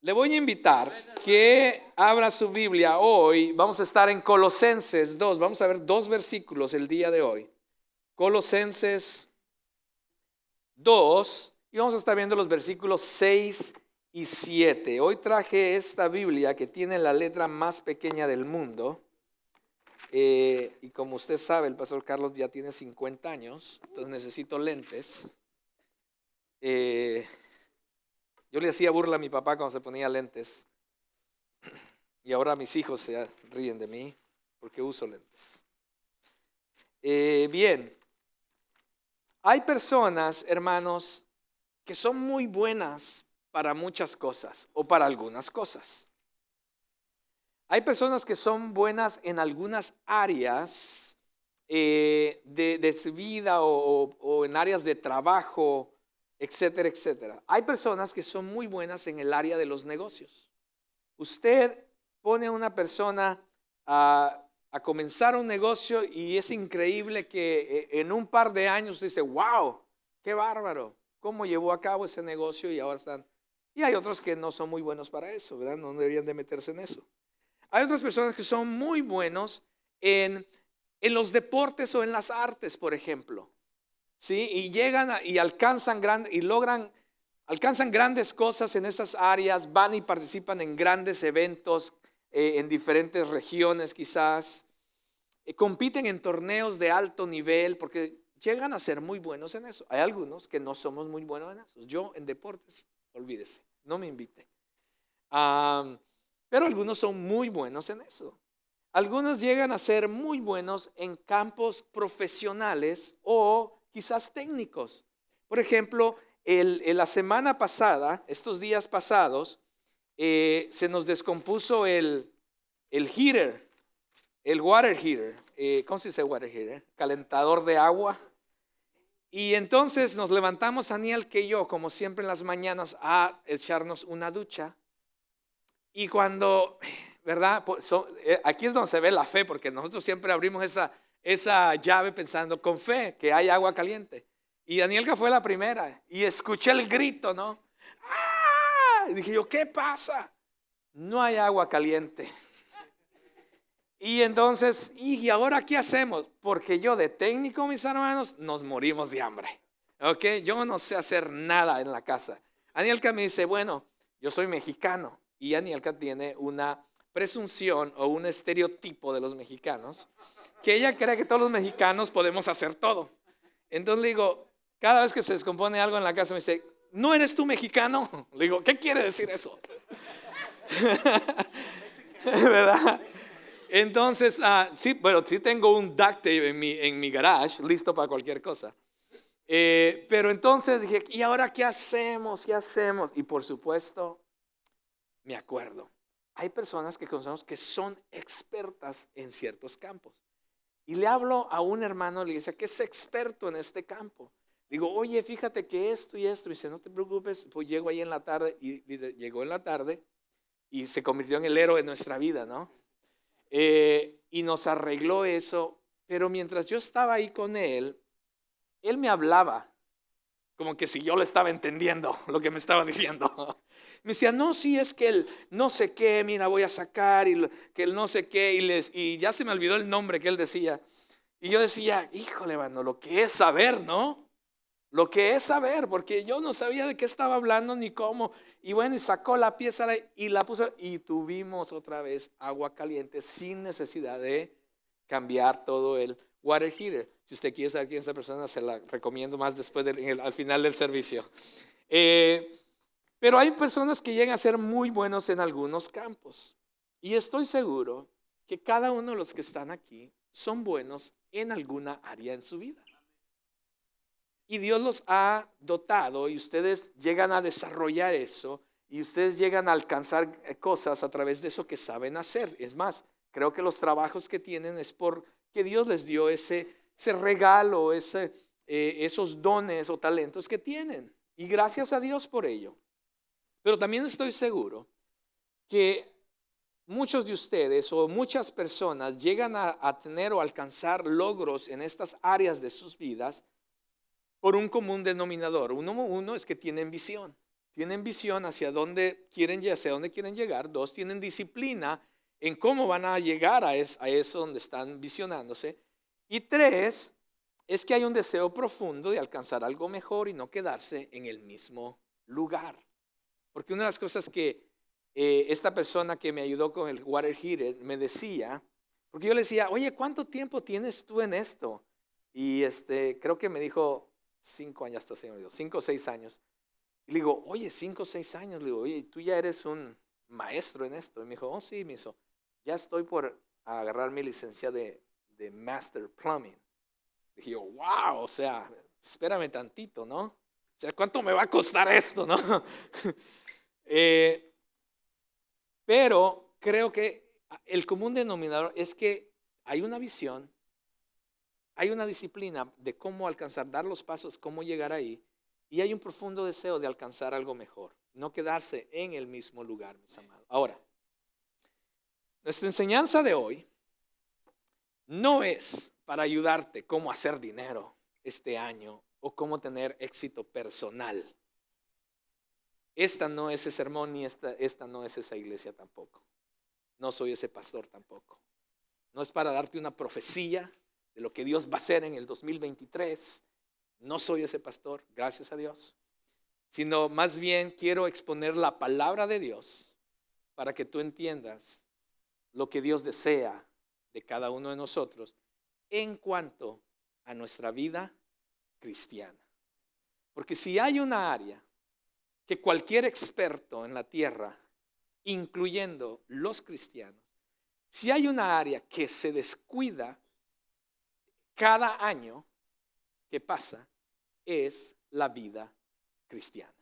Le voy a invitar que abra su Biblia hoy. Vamos a estar en Colosenses 2. Vamos a ver dos versículos el día de hoy. Colosenses 2 y vamos a estar viendo los versículos 6 y 7. Hoy traje esta Biblia que tiene la letra más pequeña del mundo. Y como usted sabe, el pastor Carlos ya tiene 50 años, entonces necesito lentes. Yo le hacía burla a mi papá cuando se ponía lentes. Y ahora mis hijos se ríen de mí porque uso lentes. Bien, hay personas, hermanos, que son muy buenas para muchas cosas o para algunas cosas. Hay personas que son buenas en algunas áreas de su vida o en áreas de trabajo, etcétera, etcétera. Hay personas que son muy buenas en el área de los negocios. Usted pone a una persona a comenzar un negocio y es increíble que en un par de años dice, wow, qué bárbaro, cómo llevó a cabo ese negocio y ahora están. Y hay otros que no son muy buenos para eso, ¿verdad? No deberían de meterse en eso. Hay otras personas que son muy buenos en los deportes o en las artes, por ejemplo. ¿Sí? Y llegan y alcanzan grandes cosas en esas áreas, van y participan en grandes eventos en diferentes regiones quizás, compiten en torneos de alto nivel porque llegan a ser muy buenos en eso. Hay algunos que no somos muy buenos en eso. Yo en deportes, olvídese, no me invite. Pero algunos son muy buenos en eso. Algunos llegan a ser muy buenos en campos profesionales o quizás técnicos. Por ejemplo, la semana pasada, estos días pasados, se nos descompuso el heater, el water heater. ¿Cómo se dice water heater? Calentador de agua. Y entonces nos levantamos, Daniel que yo, como siempre en las mañanas, a echarnos una ducha. Y cuando, ¿verdad? Aquí es donde se ve la fe, porque nosotros siempre abrimos esa llave pensando con fe que hay agua caliente. Y Danielka fue la primera y escuché el grito, ¿no? ¡Ah! Y dije yo, ¿qué pasa? No hay agua caliente. Y entonces, ¿y ahora qué hacemos? Porque yo de técnico, mis hermanos, nos morimos de hambre. ¿Ok? Yo no sé hacer nada en la casa. Danielka me dice, bueno, yo soy mexicano. Y Danielka tiene una presunción o un estereotipo de los mexicanos, que ella cree que todos los mexicanos podemos hacer todo. Entonces le digo, cada vez que se descompone algo en la casa me dice, ¿no eres tú mexicano? Le digo, ¿qué quiere decir eso? ¿Verdad? Entonces, sí, bueno, sí tengo un duct tape en mi garage, listo para cualquier cosa. Pero entonces dije, ¿y ahora qué hacemos? ¿Qué hacemos? Y por supuesto, me acuerdo, hay personas que conocemos que son expertas en ciertos campos. Y le hablo a un hermano, le dice que es experto en este campo. Digo, oye, fíjate que esto y esto. Y dice, no te preocupes, pues llego ahí en la tarde. Y llegó en la tarde y se convirtió en el héroe de nuestra vida, ¿no? Y nos arregló eso. Pero mientras yo estaba ahí con él me hablaba como que si yo le estaba entendiendo lo que me estaba diciendo. Me decía, no, sí, es que el no sé qué, mira, voy a sacar, y que el no sé qué, y ya se me olvidó el nombre que él decía. Y yo decía, híjole, mano, lo que es saber, ¿no? Lo que es saber, porque yo no sabía de qué estaba hablando ni cómo. Y bueno, y sacó la pieza y la puso, y tuvimos otra vez agua caliente sin necesidad de cambiar todo el water heater. Si usted quiere saber quién es esa persona, se la recomiendo más después al final del servicio. Pero hay personas que llegan a ser muy buenos en algunos campos. Y estoy seguro que cada uno de los que están aquí son buenos en alguna área en su vida. Y Dios los ha dotado y ustedes llegan a desarrollar eso y ustedes llegan a alcanzar cosas a través de eso que saben hacer. Es más, creo que los trabajos que tienen es porque Dios les dio ese regalo, esos dones o talentos que tienen. Y gracias a Dios por ello. Pero también estoy seguro que muchos de ustedes o muchas personas llegan a tener o alcanzar logros en estas áreas de sus vidas por un común denominador. Uno es que tienen visión. tienen visión hacia dónde quieren llegar. 2, tienen disciplina en cómo van a llegar a eso donde están visionándose. Y 3, es que hay un deseo profundo de alcanzar algo mejor y no quedarse en el mismo lugar. Porque una de las cosas que esta persona que me ayudó con el water heater me decía, porque yo le decía, oye, ¿cuánto tiempo tienes tú en esto? Y creo que me dijo 5 años, hasta 5 o 6 años. Y le digo, oye, 5 o 6 años. Le digo, oye, tú ya eres un maestro en esto. Y me dijo, oh, sí, me hizo. Ya estoy por agarrar mi licencia de Master Plumbing. Dije yo, wow, o sea, espérame tantito, ¿no? O sea, ¿cuánto me va a costar esto, no? Pero creo que el común denominador es que hay una visión, hay una disciplina de cómo alcanzar, dar los pasos, cómo llegar ahí, y hay un profundo deseo de alcanzar algo mejor, no quedarse en el mismo lugar, mis amados. Ahora, nuestra enseñanza de hoy no es para ayudarte cómo hacer dinero este año o cómo tener éxito personal. Esta no es ese sermón ni esta no es esa iglesia tampoco. No soy ese pastor tampoco. No es para darte una profecía de lo que Dios va a hacer en el 2023. No soy ese pastor, gracias a Dios. Sino más bien quiero exponer la palabra de Dios para que tú entiendas lo que Dios desea de cada uno de nosotros en cuanto a nuestra vida cristiana. Porque si hay una área que cualquier experto en la tierra, incluyendo los cristianos, si hay una área que se descuida cada año que pasa, es la vida cristiana.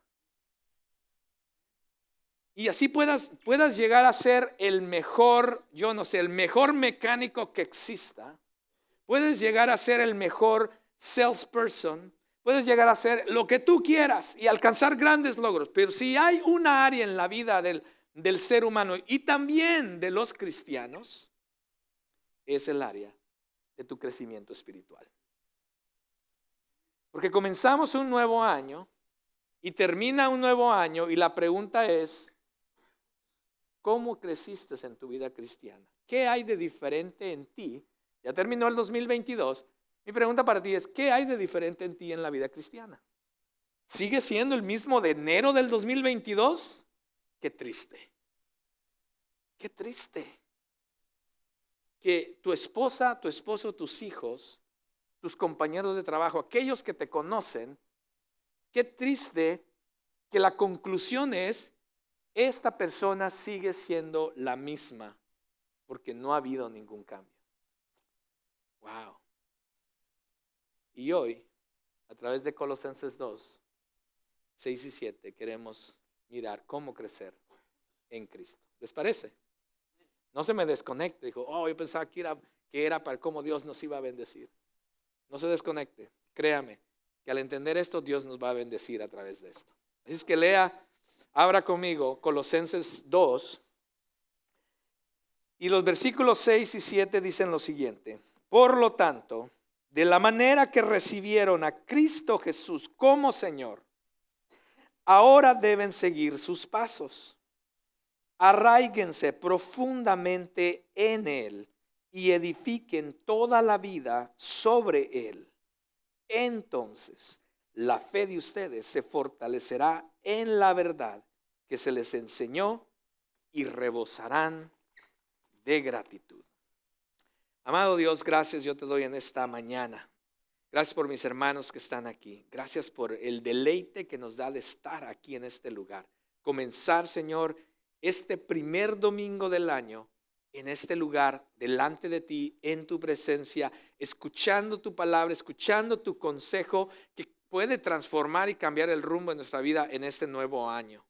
Y así puedas llegar a ser el mejor, yo no sé, el mejor mecánico que exista. Puedes llegar a ser el mejor salesperson. Puedes llegar a ser lo que tú quieras y alcanzar grandes logros. Pero si hay una área en la vida del ser humano y también de los cristianos, es el área de tu crecimiento espiritual. Porque comenzamos un nuevo año y termina un nuevo año y la pregunta es, ¿cómo creciste en tu vida cristiana? ¿Qué hay de diferente en ti? Ya terminó el 2022. Mi pregunta para ti es, ¿qué hay de diferente en ti en la vida cristiana? ¿Sigue siendo el mismo de enero del 2022? Qué triste. Qué triste. Que tu esposa, tu esposo, tus hijos, tus compañeros de trabajo, aquellos que te conocen, qué triste que la conclusión es, esta persona sigue siendo la misma porque no ha habido ningún cambio. Wow. Y hoy, a través de Colosenses 2, 6 y 7, queremos mirar cómo crecer en Cristo. ¿Les parece? No se me desconecte. Dijo, oh, yo pensaba que era para cómo Dios nos iba a bendecir. No se desconecte. Créame que al entender esto, Dios nos va a bendecir a través de esto. Así es que abra conmigo Colosenses 2. Y los versículos 6 y 7 dicen lo siguiente. Por lo tanto, de la manera que recibieron a Cristo Jesús como Señor, ahora deben seguir sus pasos. Arraíguense profundamente en Él y edifiquen toda la vida sobre Él. Entonces, la fe de ustedes se fortalecerá en la verdad que se les enseñó y rebosarán de gratitud. Amado Dios, gracias yo te doy en esta mañana. Gracias por mis hermanos que están aquí. Gracias por el deleite que nos da de estar aquí en este lugar. Comenzar, Señor, este primer domingo del año en este lugar, delante de ti, en tu presencia, escuchando tu palabra, escuchando tu consejo que puede transformar y cambiar el rumbo de nuestra vida en este nuevo año.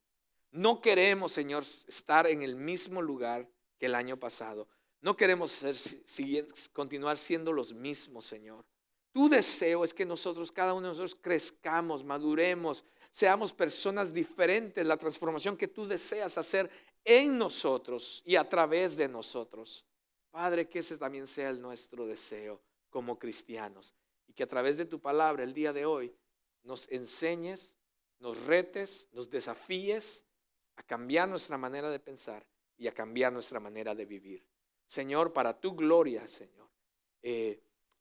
No queremos, Señor, estar en el mismo lugar que el año pasado. No queremos continuar siendo los mismos, Señor. Tu deseo es que nosotros, cada uno de nosotros, crezcamos, maduremos, seamos personas diferentes, la transformación que tú deseas hacer en nosotros y a través de nosotros. Padre, que ese también sea el nuestro deseo como cristianos y que a través de tu palabra el día de hoy nos enseñes, nos retes, nos desafíes a cambiar nuestra manera de pensar y a cambiar nuestra manera de vivir. Señor, para tu gloria, Señor.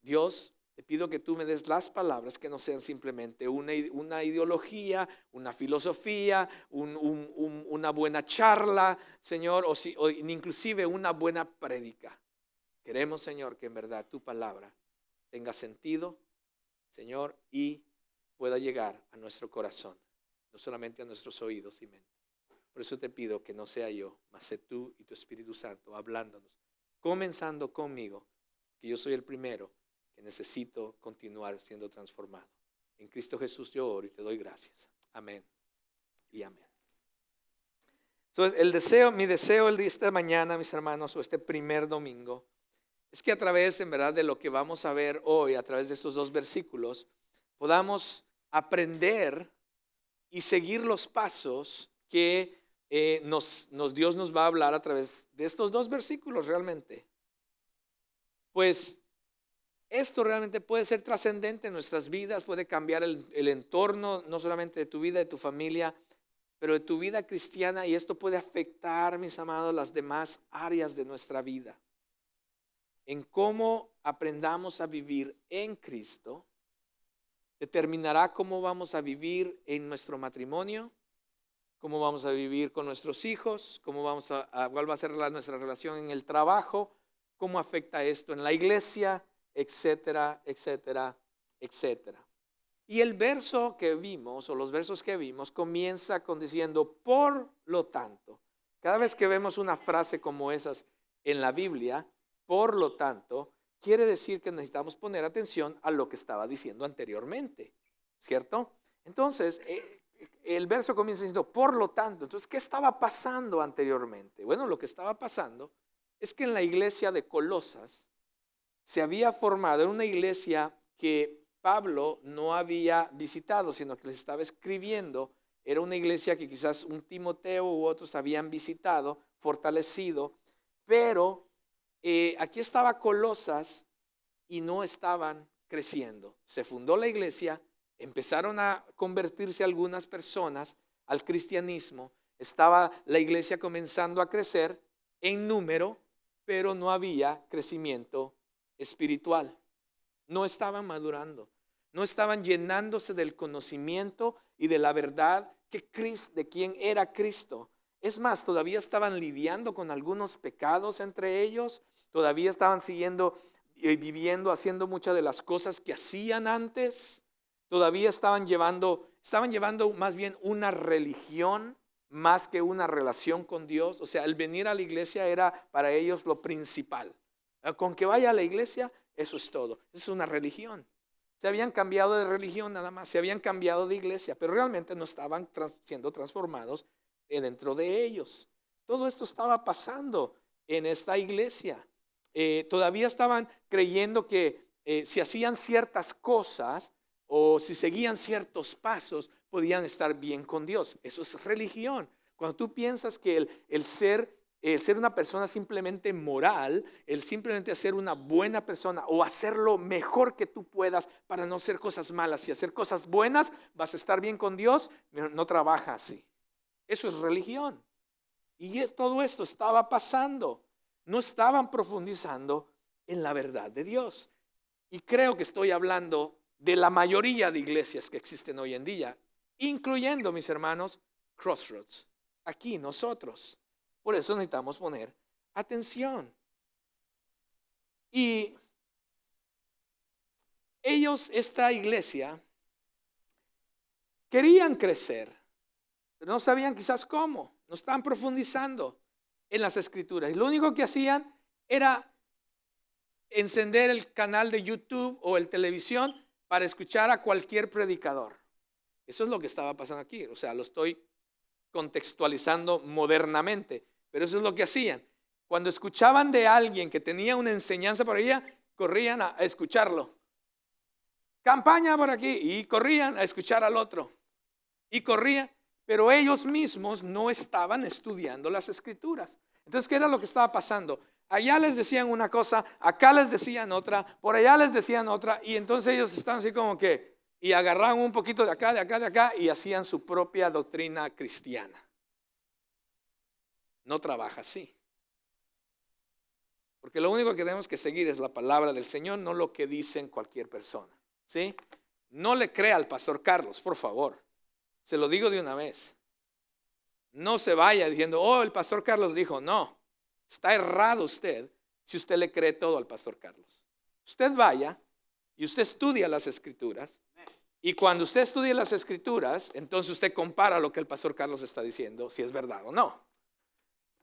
Dios, te pido que tú me des las palabras que no sean simplemente una ideología, una filosofía, una buena charla, Señor, o inclusive una buena prédica. Queremos, Señor, que en verdad tu palabra tenga sentido, Señor, y pueda llegar a nuestro corazón, no solamente a nuestros oídos y mentes. Por eso te pido que no sea yo, mas sé tú y tu Espíritu Santo hablándonos, comenzando conmigo, que yo soy el primero que necesito continuar siendo transformado. En Cristo Jesús yo oro y te doy gracias. Amén y amén. Entonces, mi deseo el día de esta mañana, mis hermanos, o este primer domingo, es que a través, en verdad, de lo que vamos a ver hoy, a través de estos 2 versículos, podamos aprender y seguir los pasos que Dios nos va a hablar a través de estos 2 versículos realmente. Pues esto realmente puede ser trascendente en nuestras vidas, puede cambiar el entorno, no solamente de tu vida, de tu familia, pero de tu vida cristiana, y esto puede afectar, mis amados, las demás áreas de nuestra vida. En cómo aprendamos a vivir en Cristo, determinará cómo vamos a vivir en nuestro matrimonio, cómo vamos a vivir con nuestros hijos, cuál va a ser nuestra relación en el trabajo, cómo afecta esto en la iglesia, etcétera, etcétera, etcétera. Y el verso que vimos, o los versos que vimos, comienza diciendo, por lo tanto. Cada vez que vemos una frase como esas en la Biblia, por lo tanto, quiere decir que necesitamos poner atención a lo que estaba diciendo anteriormente, ¿cierto? Entonces, el verso comienza diciendo, por lo tanto. Entonces, ¿qué estaba pasando anteriormente? Bueno, lo que estaba pasando es que en la iglesia de Colosas se había formado, era una iglesia que Pablo no había visitado, sino que les estaba escribiendo. Era una iglesia que quizás un Timoteo u otros habían visitado, fortalecido, pero aquí estaba Colosas y no estaban creciendo. Se fundó la iglesia, empezaron a convertirse algunas personas al cristianismo, estaba la iglesia comenzando a crecer en número, pero no había crecimiento espiritual. No estaban madurando, no estaban llenándose del conocimiento y de la verdad de quién era Cristo. Es más, todavía estaban lidiando con algunos pecados entre ellos, todavía estaban viviendo, haciendo muchas de las cosas que hacían antes, todavía estaban llevando más bien una religión más que una relación con Dios. O sea, el venir a la iglesia era para ellos lo principal. Con que vaya a la iglesia, eso es todo. Es una religión. Se habían cambiado de religión nada más, se habían cambiado de iglesia, pero realmente no estaban siendo transformados dentro de ellos. Todo esto estaba pasando en esta iglesia. Todavía estaban creyendo que si hacían ciertas cosas o si seguían ciertos pasos, podían estar bien con Dios. Eso es religión. Cuando tú piensas que el ser una persona simplemente moral, el simplemente ser una buena persona o hacer lo mejor que tú puedas para no hacer cosas malas y hacer cosas buenas, vas a estar bien con Dios, no trabaja así. Eso es religión. Y todo esto estaba pasando. No estaban profundizando en la verdad de Dios. Y creo que estoy hablando de la mayoría de iglesias que existen hoy en día, incluyendo, mis hermanos, Crossroads. Aquí nosotros. Por eso necesitamos poner atención. Y esta iglesia, querían crecer, pero no sabían quizás cómo. No estaban profundizando en las escrituras. Y lo único que hacían era encender el canal de YouTube o el televisión para escuchar a cualquier predicador. Eso es lo que estaba pasando aquí. O sea, lo estoy contextualizando modernamente, pero eso es lo que hacían. Cuando escuchaban de alguien que tenía una enseñanza por allá, corrían a escucharlo. Campaña por aquí, y corrían a escuchar al otro. Y corrían, pero ellos mismos no estaban estudiando las escrituras. Entonces, ¿qué era lo que estaba pasando? Allá les decían una cosa, acá les decían otra, por allá les decían otra, y entonces ellos estaban así como que, y agarraban un poquito de acá, de acá, de acá y hacían su propia doctrina cristiana. No trabaja así. Porque lo único que tenemos que seguir es la palabra del Señor, no lo que dicen cualquier persona. ¿Sí? No le crea al pastor Carlos, por favor. Se lo digo de una vez. No se vaya diciendo, oh, el pastor Carlos dijo, no. Está errado usted si usted le cree todo al pastor Carlos. Usted vaya y usted estudia las escrituras. Y cuando usted estudia las escrituras, entonces usted compara lo que el pastor Carlos está diciendo, si es verdad o no.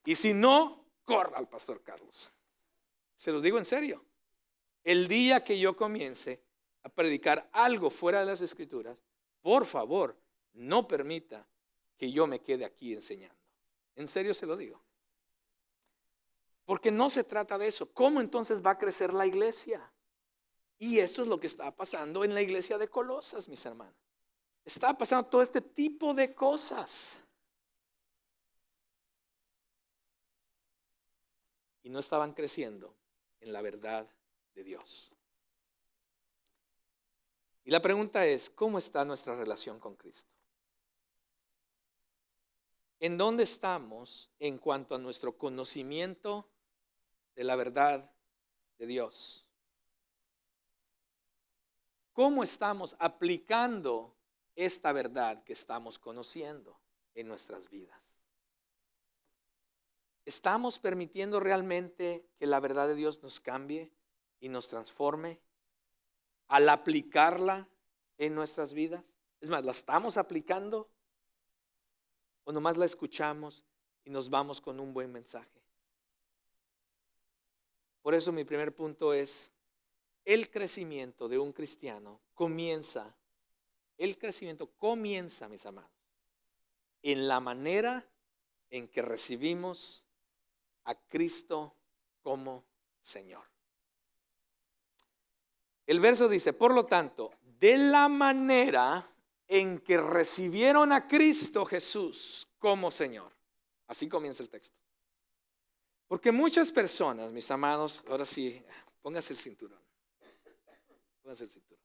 Y si no, corra al pastor Carlos. Se los digo en serio. El día que yo comience a predicar algo fuera de las escrituras, por favor, no permita que yo me quede aquí enseñando. En serio se lo digo. Porque no se trata de eso. ¿Cómo entonces va a crecer la iglesia? Y esto es lo que está pasando en la iglesia de Colosas, mis hermanos. Está pasando todo este tipo de cosas. Y no estaban creciendo en la verdad de Dios. Y la pregunta es, ¿cómo está nuestra relación con Cristo? ¿En dónde estamos en cuanto a nuestro conocimiento de la verdad de Dios? ¿Cómo estamos aplicando esta verdad que estamos conociendo en nuestras vidas? ¿Estamos permitiendo realmente que la verdad de Dios nos cambie y nos transforme al aplicarla en nuestras vidas? Es más, ¿la estamos aplicando? ¿O nomás la escuchamos y nos vamos con un buen mensaje? Por eso mi primer punto es, el crecimiento de un cristiano comienza, mis amados, en la manera en que recibimos a Cristo como Señor. El verso dice, por lo tanto, de la manera en que recibieron a Cristo Jesús como Señor. Así comienza el texto. Porque muchas personas, mis amados, ahora sí, póngase el cinturón. Póngase el cinturón.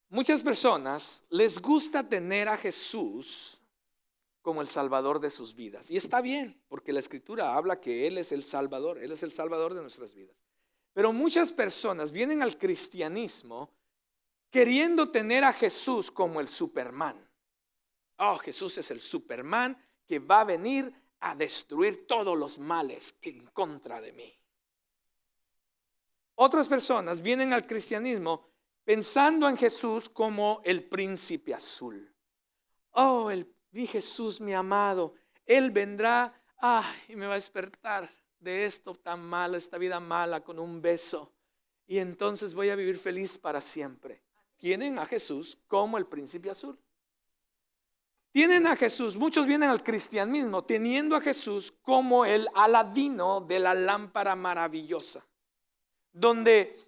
Muchas personas les gusta tener a Jesús como el Salvador de sus vidas. Y está bien, porque la Escritura habla que Él es el Salvador, Él es el Salvador de nuestras vidas. Pero muchas personas vienen al cristianismo queriendo tener a Jesús como el Superman. Oh, Jesús es el Superman que va a venir a destruir todos los males que en contra de mí. Otras personas vienen al cristianismo pensando en Jesús como el príncipe azul. Oh, mi Jesús, mi amado, Él vendrá y me va a despertar de esto tan malo, esta vida mala, con un beso. Y entonces voy a vivir feliz para siempre. Tienen a Jesús como el príncipe azul. Tienen a Jesús, muchos vienen al cristianismo teniendo a Jesús como el Aladino de la lámpara maravillosa. Donde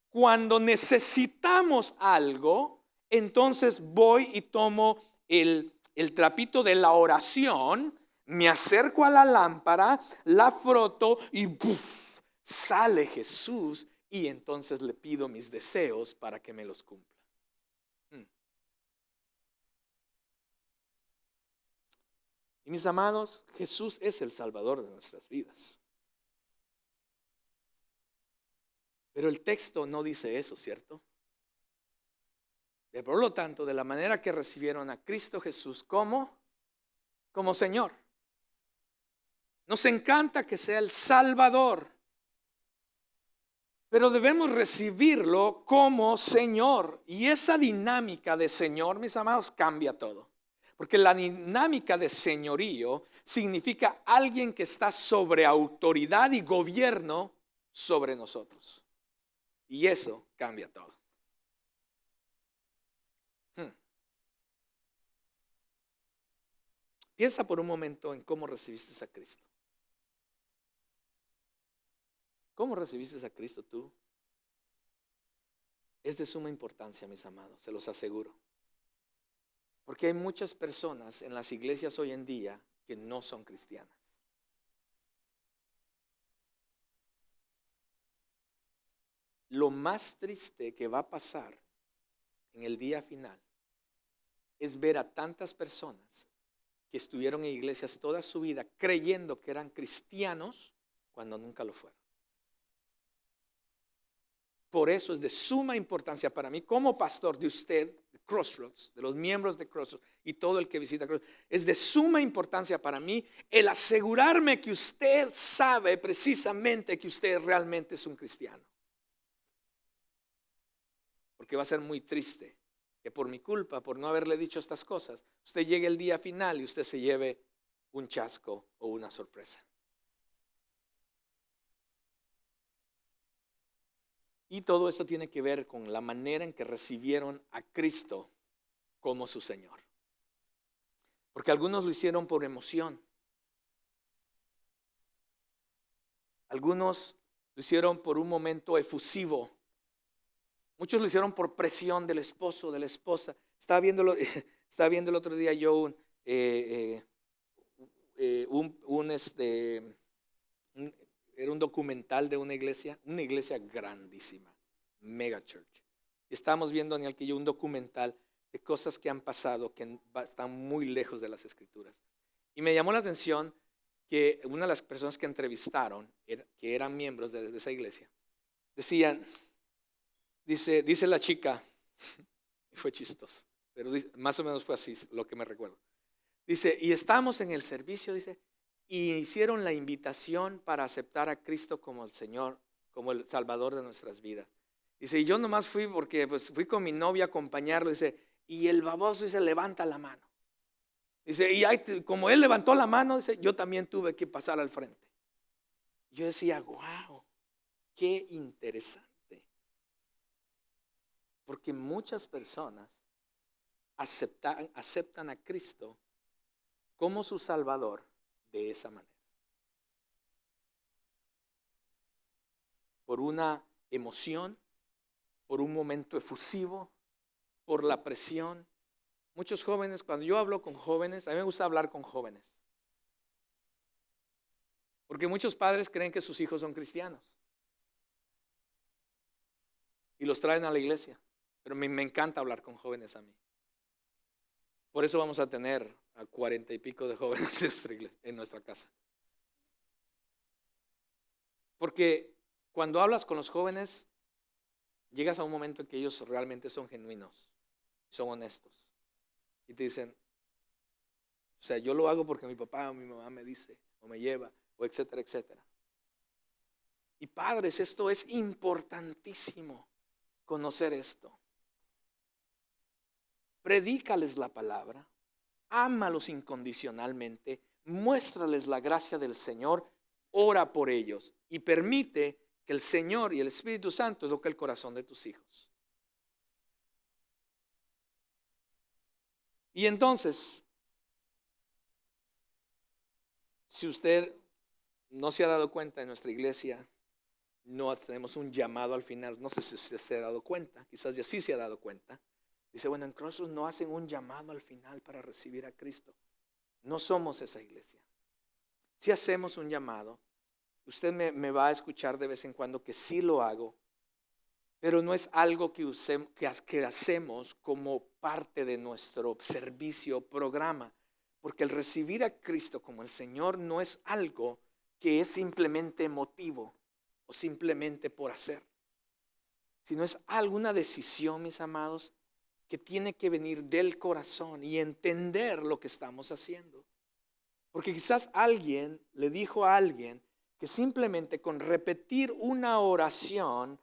cuando necesitamos algo, entonces voy y tomo el trapito de la oración, me acerco a la lámpara, la froto y ¡puf!, sale Jesús y entonces le pido mis deseos para que me los cumpla. Y mis amados, Jesús es el Salvador de nuestras vidas. Pero el texto no dice eso, ¿cierto? Por lo tanto, de la manera que recibieron a Cristo Jesús como Señor. Nos encanta que sea el Salvador, pero debemos recibirlo como Señor. Y esa dinámica de Señor, mis amados, cambia todo. Porque la dinámica de señorío significa alguien que está sobre autoridad y gobierno sobre nosotros. Y eso cambia todo. Piensa por un momento en cómo recibiste a Cristo. ¿Cómo recibiste a Cristo tú? Es de suma importancia, mis amados, se los aseguro. Porque hay muchas personas en las iglesias hoy en día que no son cristianas. Lo más triste que va a pasar en el día final es ver a tantas personas que estuvieron en iglesias toda su vida creyendo que eran cristianos cuando nunca lo fueron. Por eso es de suma importancia para mí como pastor de usted, de Crossroads, de los miembros de Crossroads y todo el que visita Crossroads, es de suma importancia para mí el asegurarme que usted sabe precisamente que usted realmente es un cristiano. Porque va a ser muy triste que por mi culpa, por no haberle dicho estas cosas, usted llegue el día final y usted se lleve un chasco o una sorpresa. Y todo esto tiene que ver con la manera en que recibieron a Cristo como su Señor. Porque algunos lo hicieron por emoción. Algunos lo hicieron por un momento efusivo. Muchos lo hicieron por presión del esposo, de la esposa. Estaba viendo el otro día yo era un documental de una iglesia grandísima, mega church. Y estábamos viendo, Daniel, que yo un documental de cosas que han pasado que están muy lejos de las escrituras. Y me llamó la atención que una de las personas que entrevistaron, que eran miembros de esa iglesia, decían, dice la chica, y fue chistoso, pero más o menos fue así lo que me recuerdo. Dice, y estamos en el servicio, dice, y hicieron la invitación para aceptar a Cristo como el Señor, como el Salvador de nuestras vidas. Dice, y yo nomás fui porque pues, fui con mi novia a acompañarlo, dice, y el baboso dice, levanta la mano. Dice, y como él levantó la mano, dice, yo también tuve que pasar al frente. Yo decía, wow, qué interesante. Porque muchas personas aceptan a Cristo como su Salvador de esa manera. Por una emoción, por un momento efusivo, por la presión. Muchos jóvenes, cuando yo hablo con jóvenes, a mí me gusta hablar con jóvenes. Porque muchos padres creen que sus hijos son cristianos. Y los traen a la iglesia. Pero me encanta hablar con jóvenes a mí. Por eso vamos a tener a 40 y pico de jóvenes en nuestra casa. Porque cuando hablas con los jóvenes, llegas a un momento en que ellos realmente son genuinos, son honestos. Y te dicen, o sea, yo lo hago porque mi papá o mi mamá me dice, o me lleva, o etcétera, etcétera. Y padres, esto es importantísimo, conocer esto. Predícales la palabra, ámalos incondicionalmente, muéstrales la gracia del Señor, ora por ellos y permite que el Señor y el Espíritu Santo toque el corazón de tus hijos. Y entonces, si usted no se ha dado cuenta, en nuestra iglesia no tenemos un llamado al final. No sé si usted se ha dado cuenta, quizás ya sí se ha dado cuenta. Dice, bueno, en Crossroads no hacen un llamado al final para recibir a Cristo. No somos esa iglesia. Si hacemos un llamado, usted me va a escuchar de vez en cuando que sí lo hago, pero no es algo que hacemos como parte de nuestro servicio, programa. Porque el recibir a Cristo como el Señor no es algo que es simplemente emotivo o simplemente por hacer, sino es alguna decisión, mis amados, que tiene que venir del corazón y entender lo que estamos haciendo. Porque quizás alguien le dijo a alguien que simplemente con repetir una oración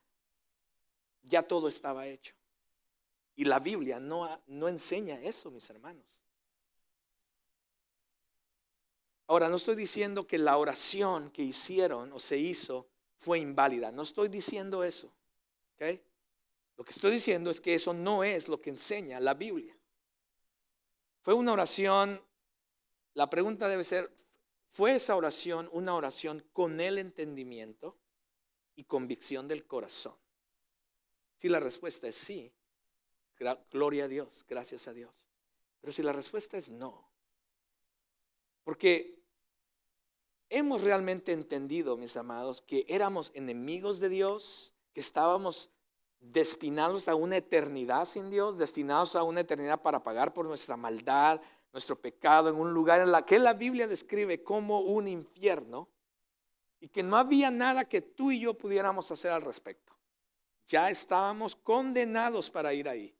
ya todo estaba hecho. Y la Biblia no enseña eso, mis hermanos. Ahora, no estoy diciendo que la oración que hicieron o se hizo fue inválida. No estoy diciendo eso. ¿Okay? Lo que estoy diciendo es que eso no es lo que enseña la Biblia. Fue una oración, la pregunta debe ser, ¿fue esa oración una oración con el entendimiento y convicción del corazón? Si la respuesta es sí, gloria a Dios, gracias a Dios. Pero si la respuesta es no, porque hemos realmente entendido, mis amados, que éramos enemigos de Dios, que estábamos destinados a una eternidad sin Dios, destinados a una eternidad para pagar por nuestra maldad, nuestro pecado, en un lugar en la que la Biblia describe como un infierno, y que no había nada que tú y yo pudiéramos hacer al respecto. Ya estábamos condenados para ir ahí.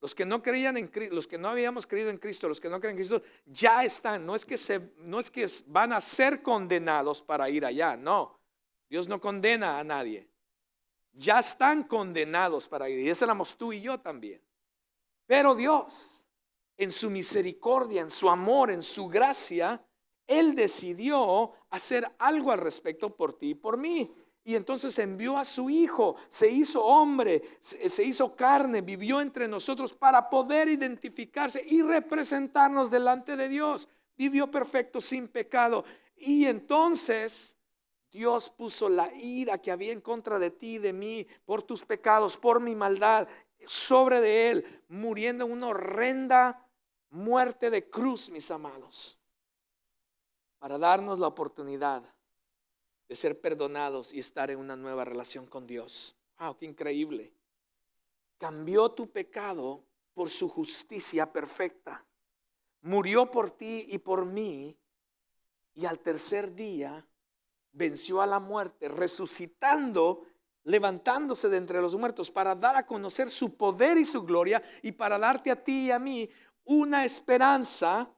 Los que no creían en Cristo, los que no habíamos creído en Cristo, los que no creen en Cristo, ya están. No es que van a ser condenados para ir allá. No, Dios no condena a nadie. Ya están condenados para ir. Y ese éramos tú y yo también. Pero Dios, en su misericordia, en su amor, en su gracia, Él decidió hacer algo al respecto por ti y por mí. Y entonces envió a su Hijo, se hizo hombre, se hizo carne, vivió entre nosotros para poder identificarse y representarnos delante de Dios. Vivió perfecto, sin pecado. Y entonces Dios puso la ira que había en contra de ti y de mí por tus pecados, por mi maldad, sobre de Él, muriendo en una horrenda muerte de cruz, mis amados, para darnos la oportunidad de ser perdonados y estar en una nueva relación con Dios. ¡Wow! ¡Qué increíble! Cambió tu pecado por su justicia perfecta. Murió por ti y por mí, y al tercer día venció a la muerte, resucitando, levantándose de entre los muertos para dar a conocer su poder y su gloria, y para darte a ti y a mí una esperanza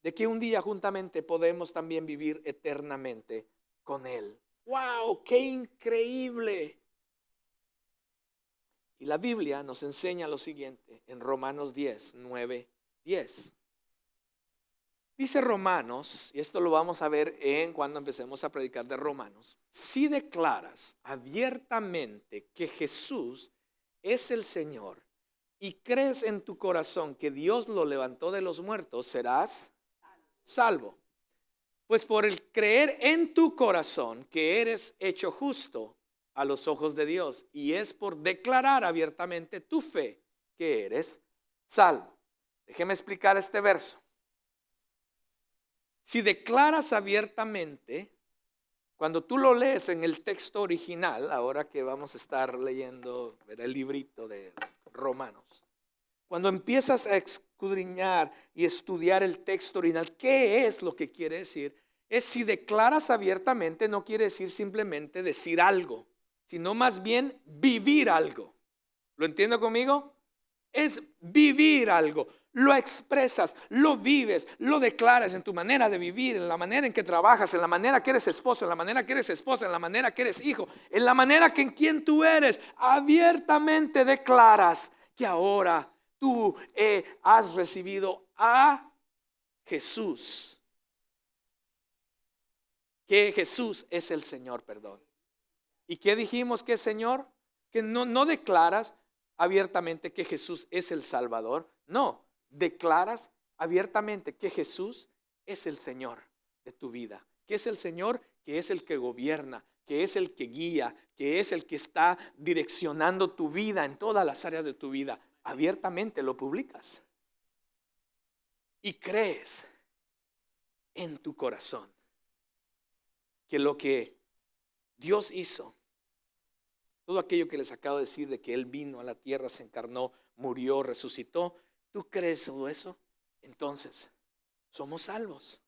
de que un día juntamente podemos también vivir eternamente con Él. ¡Wow! ¡Qué increíble! Y la Biblia nos enseña lo siguiente en Romanos 10, 9, 10. Dice Romanos, y esto lo vamos a ver cuando empecemos a predicar de Romanos: si declaras abiertamente que Jesús es el Señor y crees en tu corazón que Dios lo levantó de los muertos, serás salvo. Pues por el creer en tu corazón que eres hecho justo a los ojos de Dios, y es por declarar abiertamente tu fe que eres salvo. Déjeme explicar este verso. Si declaras abiertamente, cuando tú lo lees en el texto original, ahora que vamos a estar leyendo el librito de Romanos, cuando empiezas a escudriñar y estudiar el texto original, ¿qué es lo que quiere decir? Es, si declaras abiertamente, no quiere decir simplemente decir algo, sino más bien vivir algo. ¿Lo entiendo conmigo? Es vivir algo. Lo expresas, lo vives, lo declaras en tu manera de vivir, en la manera en que trabajas, en la manera que eres esposo, en la manera que eres esposa, en la manera que eres hijo, en la manera que en quien tú eres. Abiertamente declaras que ahora tú has recibido a Jesús. Que Jesús es el Señor, perdón. ¿Y qué dijimos que es Señor? Que no declaras abiertamente que Jesús es el Salvador. No, declaras abiertamente que Jesús es el Señor de tu vida. Que es el Señor, que es el que gobierna, que es el que guía, que es el que está direccionando tu vida en todas las áreas de tu vida. Abiertamente lo publicas. Y crees en tu corazón que lo que Dios hizo, todo aquello que les acabo de decir de que Él vino a la tierra, se encarnó, murió, resucitó, ¿tú crees todo eso? Entonces, somos salvos.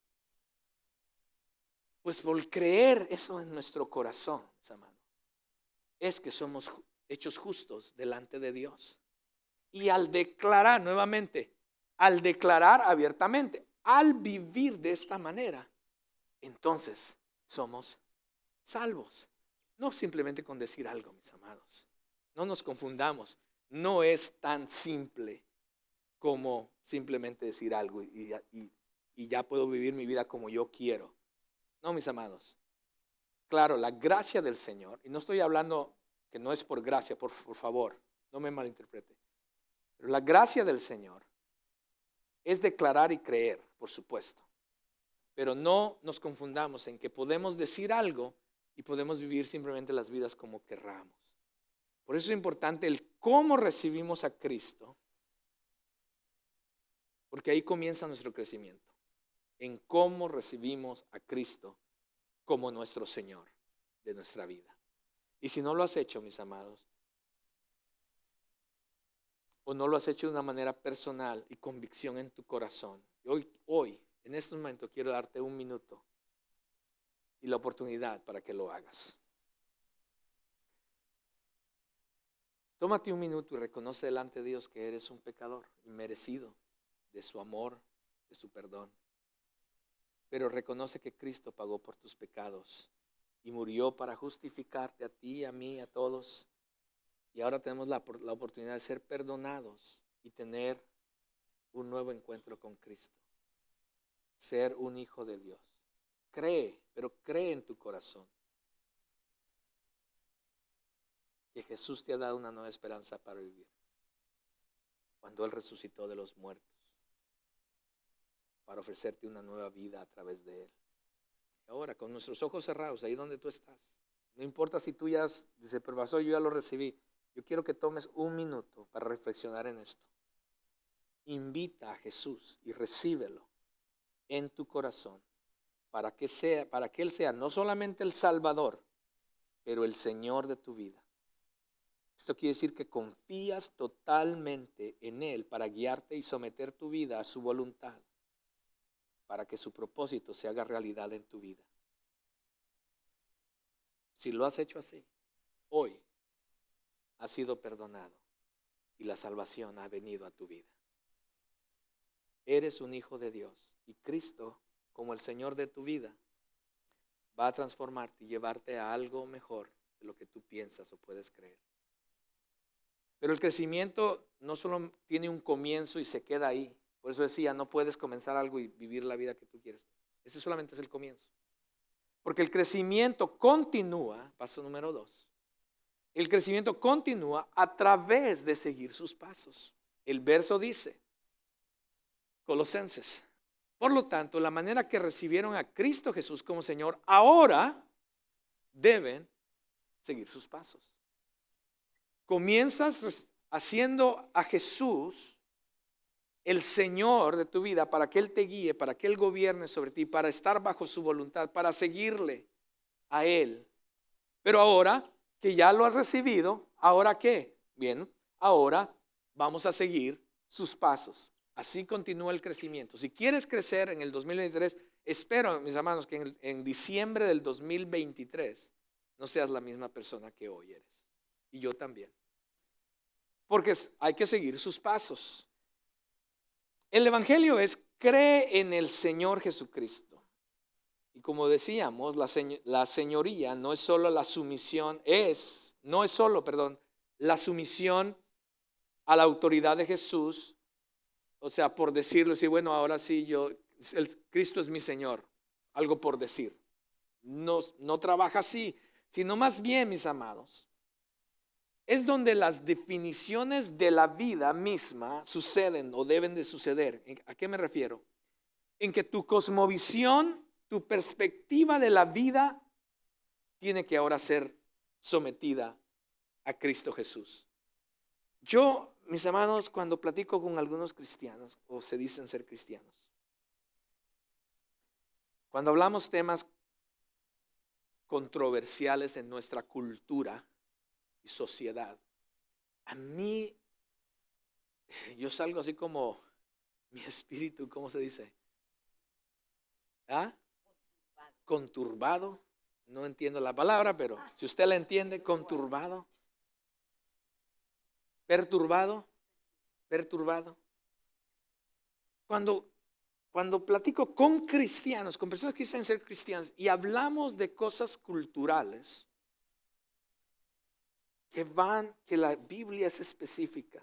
Pues por creer eso en nuestro corazón, hermano, es que somos hechos justos delante de Dios. Y al declarar nuevamente, al declarar abiertamente, al vivir de esta manera, entonces somos salvos. No simplemente con decir algo, mis amados. No nos confundamos. No es tan simple como simplemente decir algo y ya puedo vivir mi vida como yo quiero. No, mis amados. Claro, la gracia del Señor, y no estoy hablando que no es por gracia, por favor, no me malinterprete. Pero la gracia del Señor es declarar y creer, por supuesto. Pero no nos confundamos en que podemos decir algo y podemos vivir simplemente las vidas como querramos. Por eso es importante el cómo recibimos a Cristo, porque ahí comienza nuestro crecimiento, en cómo recibimos a Cristo como nuestro Señor de nuestra vida. Y si no lo has hecho, mis amados, o no lo has hecho de una manera personal y convicción en tu corazón. Hoy, en este momento, quiero darte un minuto y la oportunidad para que lo hagas. Tómate un minuto y reconoce delante de Dios que eres un pecador inmerecido de su amor, de su perdón. Pero reconoce que Cristo pagó por tus pecados y murió para justificarte a ti, a mí, a todos. Y ahora tenemos la oportunidad de ser perdonados y tener un nuevo encuentro con Cristo. Ser un hijo de Dios. Cree, pero cree en tu corazón que Jesús te ha dado una nueva esperanza para vivir. Cuando Él resucitó de los muertos, para ofrecerte una nueva vida a través de Él. Ahora, con nuestros ojos cerrados, ahí donde tú estás, no importa si tú ya dices, pero pastor, yo ya lo recibí. Yo quiero que tomes un minuto para reflexionar en esto. Invita a Jesús y recíbelo en tu corazón para que Él sea no solamente el Salvador, pero el Señor de tu vida. Esto quiere decir que confías totalmente en Él para guiarte y someter tu vida a su voluntad, para que su propósito se haga realidad en tu vida. Si lo has hecho así, hoy has sido perdonado y la salvación ha venido a tu vida. Eres un hijo de Dios y Cristo, como el Señor de tu vida, va a transformarte y llevarte a algo mejor de lo que tú piensas o puedes creer. Pero el crecimiento no solo tiene un comienzo y se queda ahí. Por eso decía, no puedes comenzar algo y vivir la vida que tú quieres. Ese solamente es el comienzo. Porque el crecimiento continúa, paso número 2. El crecimiento continúa a través de seguir sus pasos. El verso dice, Colosenses, por lo tanto, la manera que recibieron a Cristo Jesús como Señor, ahora deben seguir sus pasos. Comienzas haciendo a Jesús el Señor de tu vida para que Él te guíe, para que Él gobierne sobre ti, para estar bajo su voluntad, para seguirle a Él. Pero ahora que ya lo has recibido, ¿ahora qué? Bien, ahora vamos a seguir sus pasos. Así continúa el crecimiento. Si quieres crecer en el 2023, espero, mis hermanos, que en diciembre del 2023 no seas la misma persona que hoy eres. Y yo también. Porque hay que seguir sus pasos. El evangelio es, cree en el Señor Jesucristo. Y como decíamos, la señoría no es solo la sumisión, la sumisión a la autoridad de Jesús. O sea, por decirlo, sí, bueno, ahora sí Cristo es mi Señor, algo por decir. No trabaja así, sino más bien, mis amados, es donde las definiciones de la vida misma suceden o deben de suceder. ¿A qué me refiero? En que tu cosmovisión, tu perspectiva de la vida tiene que ahora ser sometida a Cristo Jesús. Yo, mis hermanos, cuando platico con algunos cristianos o se dicen ser cristianos, cuando hablamos temas controversiales en nuestra cultura y sociedad, a mí, yo salgo así como mi espíritu, ¿cómo se dice? Conturbado. No entiendo la palabra, pero si usted la entiende, conturbado. Perturbado. Cuando platico con cristianos, con personas que dicen ser cristianos, y hablamos de cosas culturales, que la Biblia es específica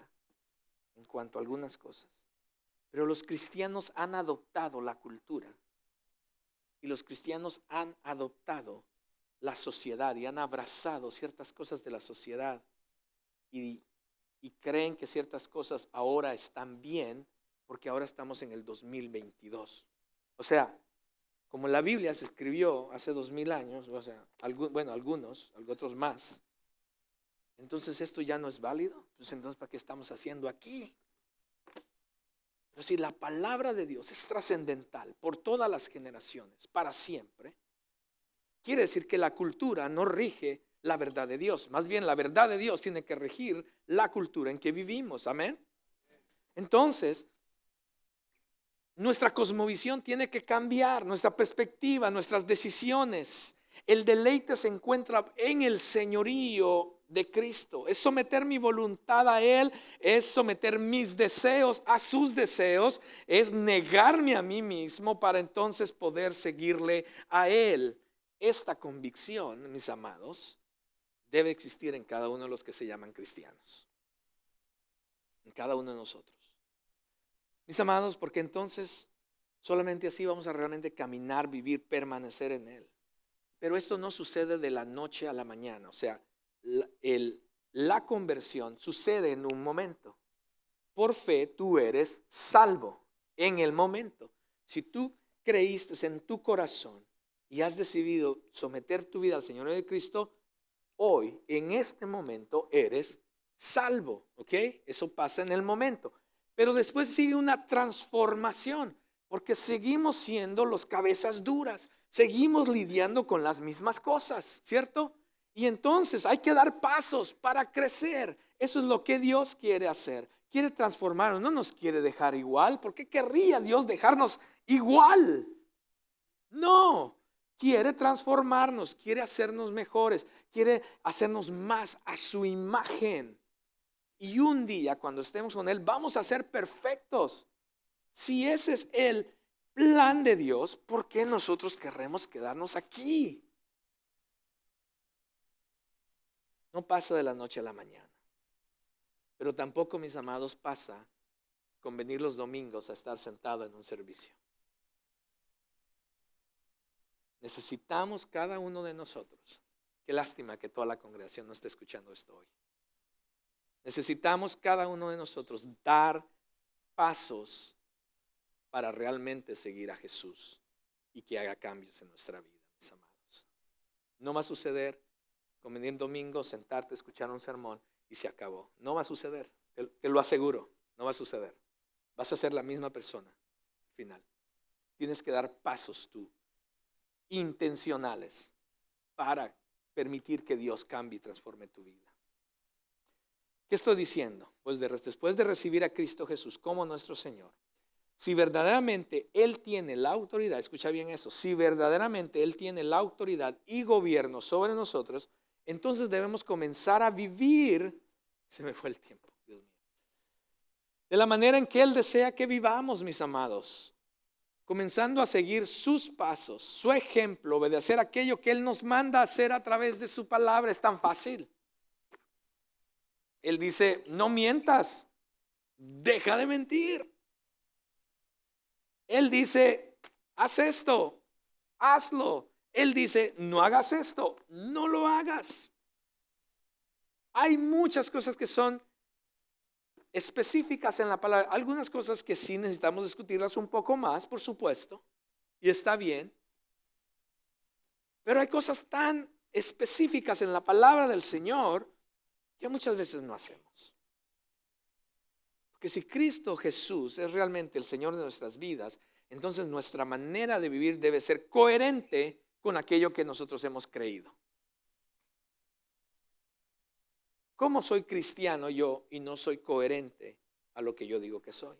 en cuanto a algunas cosas. Pero los cristianos han adoptado la cultura. Y los cristianos han adoptado la sociedad y han abrazado ciertas cosas de la sociedad. Y creen que ciertas cosas ahora están bien porque ahora estamos en el 2022. O sea, como la Biblia se escribió hace 2000 años, o sea, algunos, otros más. Entonces esto ya no es válido. Entonces, ¿para qué estamos haciendo aquí? Pero si la palabra de Dios es trascendental por todas las generaciones, para siempre, quiere decir que la cultura no rige la verdad de Dios. Más bien la verdad de Dios tiene que regir la cultura en que vivimos. Amén. Entonces, nuestra cosmovisión tiene que cambiar, nuestra perspectiva, nuestras decisiones. El deleite se encuentra en el señorío de Cristo. Es someter mi voluntad a Él, es someter mis deseos a sus deseos, es negarme a mí mismo para entonces poder seguirle a Él. Esta convicción, mis amados, debe existir en cada uno de los que se llaman cristianos, en cada uno de nosotros. Mis amados, porque entonces solamente así vamos a realmente caminar, vivir, permanecer en Él. Pero esto no sucede de la noche a la mañana. O sea, la conversión sucede en un momento. Por fe tú eres salvo en el momento. Si tú creíste en tu corazón y has decidido someter tu vida al Señor de Cristo, hoy, en este momento, eres salvo. ¿Ok? Eso pasa en el momento. Pero después sigue una transformación, porque seguimos siendo los cabezas duras, seguimos lidiando con las mismas cosas, ¿cierto? Y entonces hay que dar pasos para crecer. Eso es lo que Dios quiere hacer. Quiere transformarnos, no nos quiere dejar igual. ¿Por qué querría Dios dejarnos igual? No, quiere transformarnos, quiere hacernos mejores, quiere hacernos más a su imagen. Y un día cuando estemos con Él vamos a ser perfectos. Si ese es el plan de Dios, ¿por qué nosotros querremos quedarnos aquí? No pasa de la noche a la mañana. Pero tampoco, mis amados, pasa con venir los domingos a estar sentado en un servicio. Necesitamos cada uno de nosotros. Qué lástima que toda la congregación no esté escuchando esto hoy. Necesitamos cada uno de nosotros dar pasos para realmente seguir a Jesús y que haga cambios en nuestra vida, mis amados. No va a suceder con venir domingo, sentarte, escuchar un sermón y se acabó. No va a suceder, te lo aseguro, no va a suceder. Vas a ser la misma persona al final. Tienes que dar pasos tú, intencionales, para permitir que Dios cambie y transforme tu vida. ¿Qué estoy diciendo? Pues después de recibir a Cristo Jesús como nuestro Señor, si verdaderamente Él tiene la autoridad, escucha bien eso, si verdaderamente Él tiene la autoridad y gobierno sobre nosotros, entonces debemos comenzar a vivir, se me fue el tiempo, Dios mío, de la manera en que Él desea que vivamos, mis amados, comenzando a seguir sus pasos, su ejemplo, obedecer aquello que Él nos manda a hacer a través de su palabra. Es tan fácil. Él dice, no mientas, deja de mentir. Él dice, haz esto, hazlo. Él dice, no hagas esto, no lo hagas. Hay muchas cosas que son específicas en la palabra. Algunas cosas que sí necesitamos discutirlas un poco más, por supuesto, y está bien. Pero hay cosas tan específicas en la palabra del Señor que muchas veces no hacemos. Porque si Cristo Jesús es realmente el Señor de nuestras vidas, entonces nuestra manera de vivir debe ser coherente con aquello que nosotros hemos creído. ¿Cómo soy cristiano yo y no soy coherente a lo que yo digo que soy?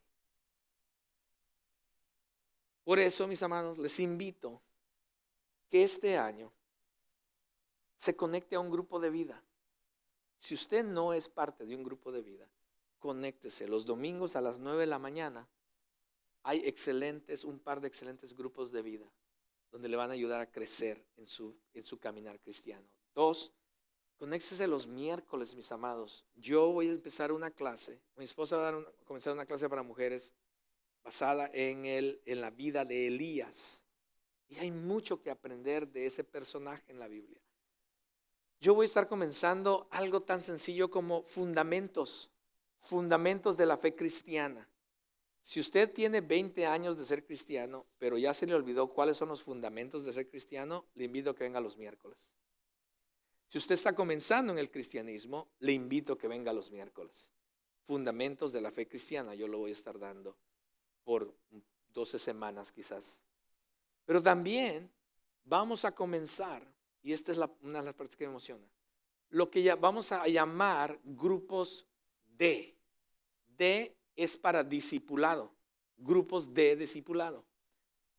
Por eso, mis amados, les invito que este año se conecte a un grupo de vida. Si usted no es parte de un grupo de vida, conéctese. Los domingos a las 9 de la mañana hay un par de excelentes grupos de vida donde le van a ayudar a crecer en su caminar cristiano. 2, conéctese los miércoles, mis amados. Yo voy a empezar una clase, mi esposa va a comenzar una clase para mujeres basada en la vida de Elías. Y hay mucho que aprender de ese personaje en la Biblia. Yo voy a estar comenzando algo tan sencillo como fundamentos de la fe cristiana. Si usted tiene 20 años de ser cristiano, pero ya se le olvidó cuáles son los fundamentos de ser cristiano, le invito a que venga los miércoles. Si usted está comenzando en el cristianismo, le invito a que venga los miércoles. Fundamentos de la fe cristiana, yo lo voy a estar dando por 12 semanas quizás. Pero también vamos a comenzar, y esta es una de las partes que me emociona, lo que ya vamos a llamar grupos D es para discipulado, grupos de discipulado.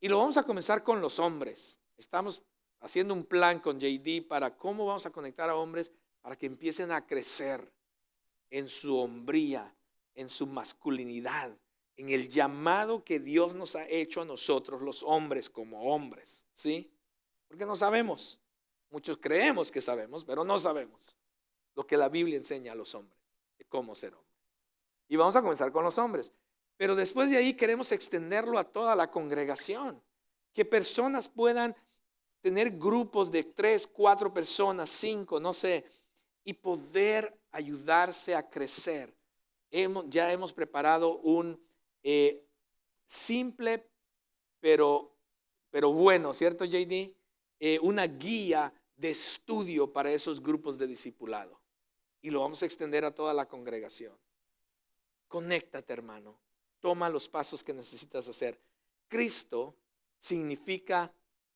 Y lo vamos a comenzar con los hombres. Estamos haciendo un plan con JD para cómo vamos a conectar a hombres para que empiecen a crecer en su hombría, en su masculinidad, en el llamado que Dios nos ha hecho a nosotros los hombres como hombres, ¿sí? Porque no sabemos. Muchos creemos que sabemos, pero no sabemos lo que la Biblia enseña a los hombres de cómo ser hombre. Y vamos a comenzar con los hombres. Pero después de ahí queremos extenderlo a toda la congregación. Que personas puedan tener grupos de 3, 4 personas, 5, no sé, y poder ayudarse a crecer. Ya hemos preparado un simple pero bueno, ¿cierto, JD? Una guía de estudio para esos grupos de discipulado. Y lo vamos a extender a toda la congregación. Conéctate, hermano. Toma los pasos que necesitas hacer. Cristo significa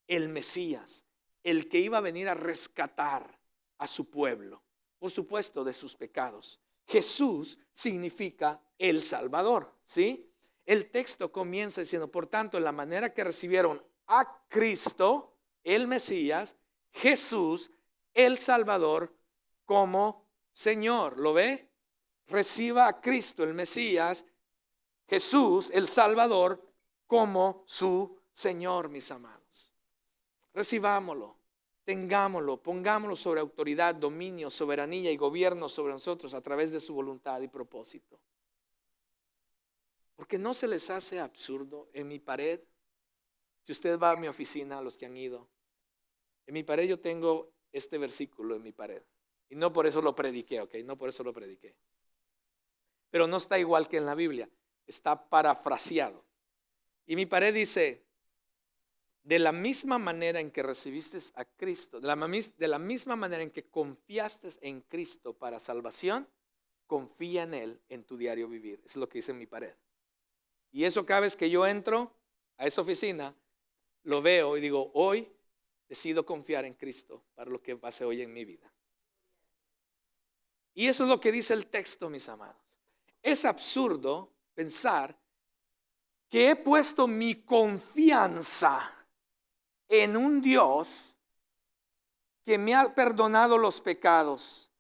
el Mesías, el que iba a venir a rescatar a su pueblo, por supuesto, de sus pecados. Jesús significa el Salvador, ¿sí? El texto comienza diciendo, por tanto, en la manera que recibieron a Cristo, el Mesías, Jesús, el Salvador, como Señor. ¿Lo ve? Reciba a Cristo, el Mesías, Jesús, el Salvador, como su Señor, mis amados. Recibámoslo, tengámoslo, pongámoslo sobre autoridad, dominio, soberanía y gobierno sobre nosotros a través de su voluntad y propósito. Porque no se les hace absurdo en mi pared. Si usted va a mi oficina, los que han ido, en mi pared yo tengo este versículo en mi pared. Y no por eso lo prediqué, ¿ok? No por eso lo prediqué. Pero no está igual que en la Biblia. Está parafraseado. Y mi pared dice, de la misma manera en que recibiste a Cristo, de la misma manera en que confiaste en Cristo para salvación, confía en Él en tu diario vivir. Eso es lo que dice en mi pared. Y eso cada vez que yo entro a esa oficina, lo veo y digo, hoy decido confiar en Cristo para lo que pase hoy en mi vida. Y eso es lo que dice el texto, mis amados. Es absurdo pensar que he puesto mi confianza en un Dios que me ha perdonado los pecados,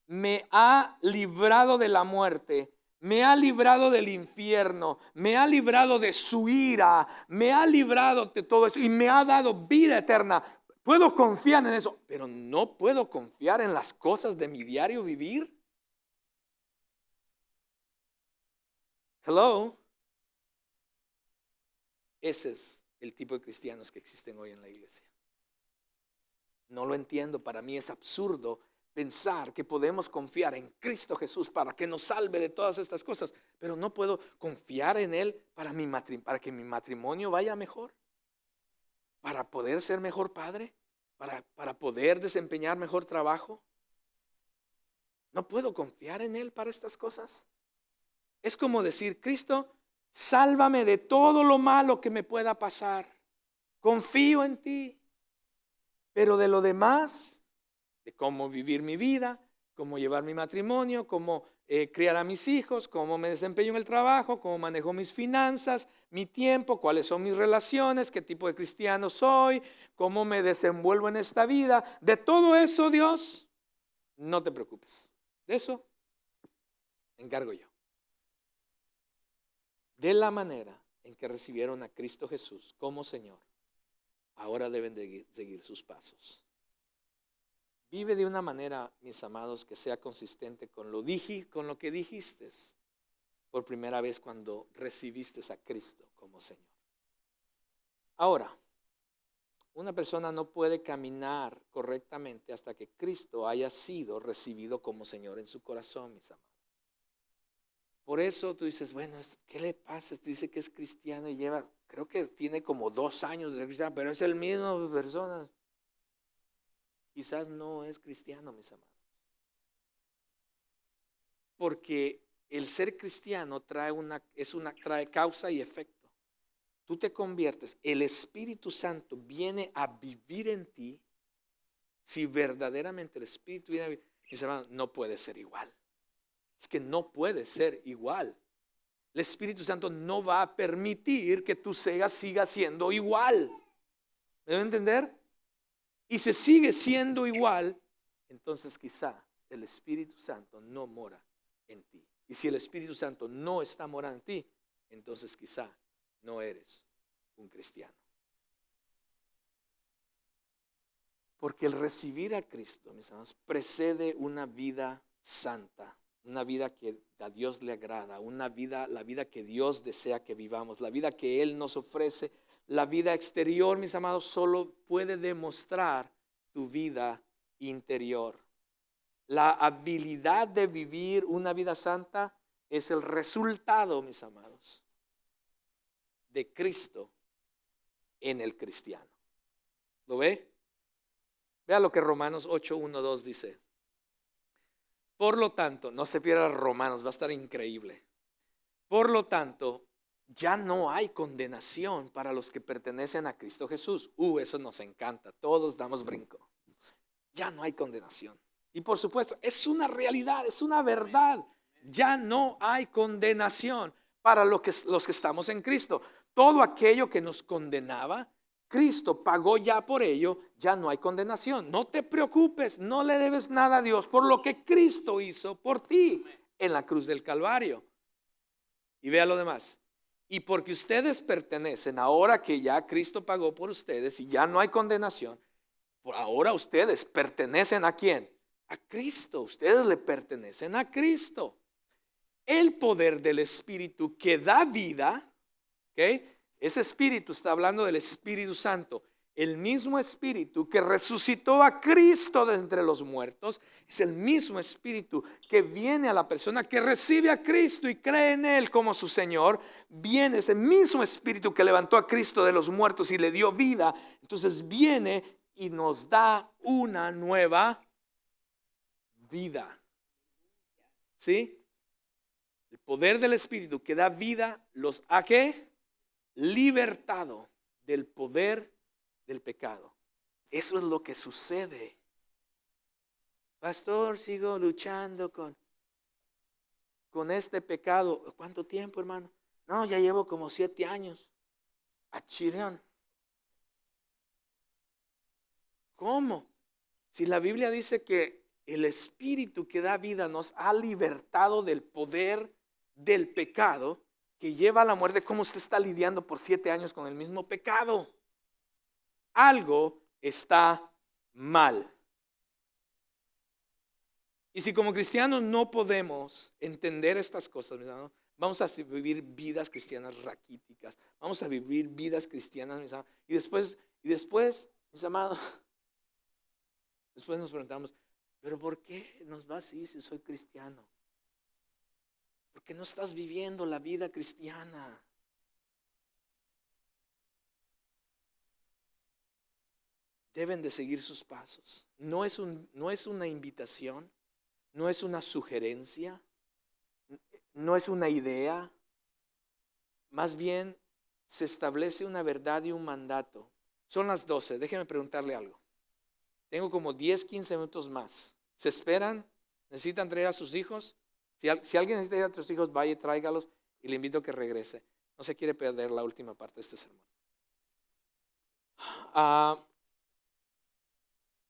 me ha librado de la muerte, me ha librado del infierno, me ha librado de su ira, me ha librado de todo eso y me ha dado vida eterna. Puedo confiar en eso, pero no puedo confiar en las cosas de mi diario vivir. Hello. Ese es el tipo de cristianos que existen hoy en la iglesia. No lo entiendo, para mí es absurdo pensar que podemos confiar en Cristo Jesús para que nos salve de todas estas cosas, pero no puedo confiar en Él para que mi matrimonio vaya mejor, para poder ser mejor padre, para poder desempeñar mejor trabajo. No puedo confiar en Él para estas cosas. Es como decir, Cristo, sálvame de todo lo malo que me pueda pasar. Confío en ti. Pero de lo demás, de cómo vivir mi vida, cómo llevar mi matrimonio, cómo criar a mis hijos, cómo me desempeño en el trabajo, cómo manejo mis finanzas, mi tiempo, cuáles son mis relaciones, qué tipo de cristiano soy, cómo me desenvuelvo en esta vida. De todo eso, Dios, no te preocupes. De eso me encargo yo. De la manera en que recibieron a Cristo Jesús como Señor, ahora deben de seguir sus pasos. Vive de una manera, mis amados, que sea consistente con lo que dijiste por primera vez cuando recibiste a Cristo como Señor. Ahora, una persona no puede caminar correctamente hasta que Cristo haya sido recibido como Señor en su corazón, mis amados. Por eso tú dices, bueno, ¿qué le pasa? Dice que es cristiano y creo que tiene como 2 años de ser cristiano, pero es el mismo persona. Quizás no es cristiano, mis amados. Porque el ser cristiano trae causa y efecto. Tú te conviertes, el Espíritu Santo viene a vivir en ti. Si verdaderamente el Espíritu viene a vivir, mis hermanos, no puede ser igual. Es que no puede ser igual. el Espíritu Santo no va a permitir que tu siga siendo igual. ¿Me deben entender? Y si sigue siendo igual, entonces quizá el Espíritu Santo no mora en ti. Y si el Espíritu Santo no está morando en ti, entonces quizá no eres un cristiano. Porque el recibir a Cristo, mis hermanos, precede una vida santa, una vida que a Dios le agrada, la vida que Dios desea que vivamos, la vida que Él nos ofrece. La vida exterior, mis amados, solo puede demostrar tu vida interior. La habilidad de vivir una vida santa es el resultado, mis amados, de Cristo en el cristiano. ¿Lo ve? Vea lo que Romanos 8, 1, 2 dice. Por lo tanto, no se pierda Romanos, va a estar increíble. Por lo tanto, ya no hay condenación para los que pertenecen a Cristo Jesús. Eso nos encanta, todos damos brinco. Ya no hay condenación. Y por supuesto, es una realidad, es una verdad. Ya no hay condenación para los que estamos en Cristo. Todo aquello que nos condenaba, Cristo pagó ya por ello, ya no hay condenación. No te preocupes, no le debes nada a Dios por lo que Cristo hizo por ti en la cruz del Calvario. Y vea lo demás. Y porque ustedes pertenecen, ahora que ya Cristo pagó por ustedes y ya no hay condenación, por ahora ustedes pertenecen ¿a quién? A Cristo. Ustedes le pertenecen a Cristo. El poder del Espíritu que da vida, ¿ok? Ese Espíritu está hablando del Espíritu Santo. El mismo Espíritu que resucitó a Cristo de entre los muertos es el mismo Espíritu que viene a la persona que recibe a Cristo y cree en Él como su Señor. Viene ese mismo Espíritu que levantó a Cristo de los muertos y le dio vida. Entonces viene y nos da una nueva vida. ¿Sí? El poder del Espíritu que da vida los ha ¿qué? Libertado del poder del pecado. Eso es lo que sucede. Pastor, sigo luchando con este pecado. ¿Cuánto tiempo, hermano? No, ya llevo como 7 años. Achirión. ¿Cómo? Si la Biblia dice que el Espíritu que da vida nos ha libertado del poder del pecado que lleva a la muerte, ¿cómo usted está lidiando por 7 años con el mismo pecado? Algo está mal. Y si como cristianos no podemos entender estas cosas, mis hermanos, vamos a vivir vidas cristianas raquíticas, vamos a vivir vidas cristianas, mis hermanos, y después, mis amados, después nos preguntamos, pero ¿por qué nos va así si soy cristiano? ¿Por qué no estás viviendo la vida cristiana? Deben de seguir sus pasos. No es una invitación, no es una sugerencia, no es una idea. Más bien se establece una verdad y un mandato. Son las 12, déjenme preguntarle algo. Tengo como 10, 15 minutos más. ¿Se esperan? ¿Necesitan traer a sus hijos? Si alguien necesita ir a sus hijos, vaya y tráigalos y le invito a que regrese. No se quiere perder la última parte de este sermón.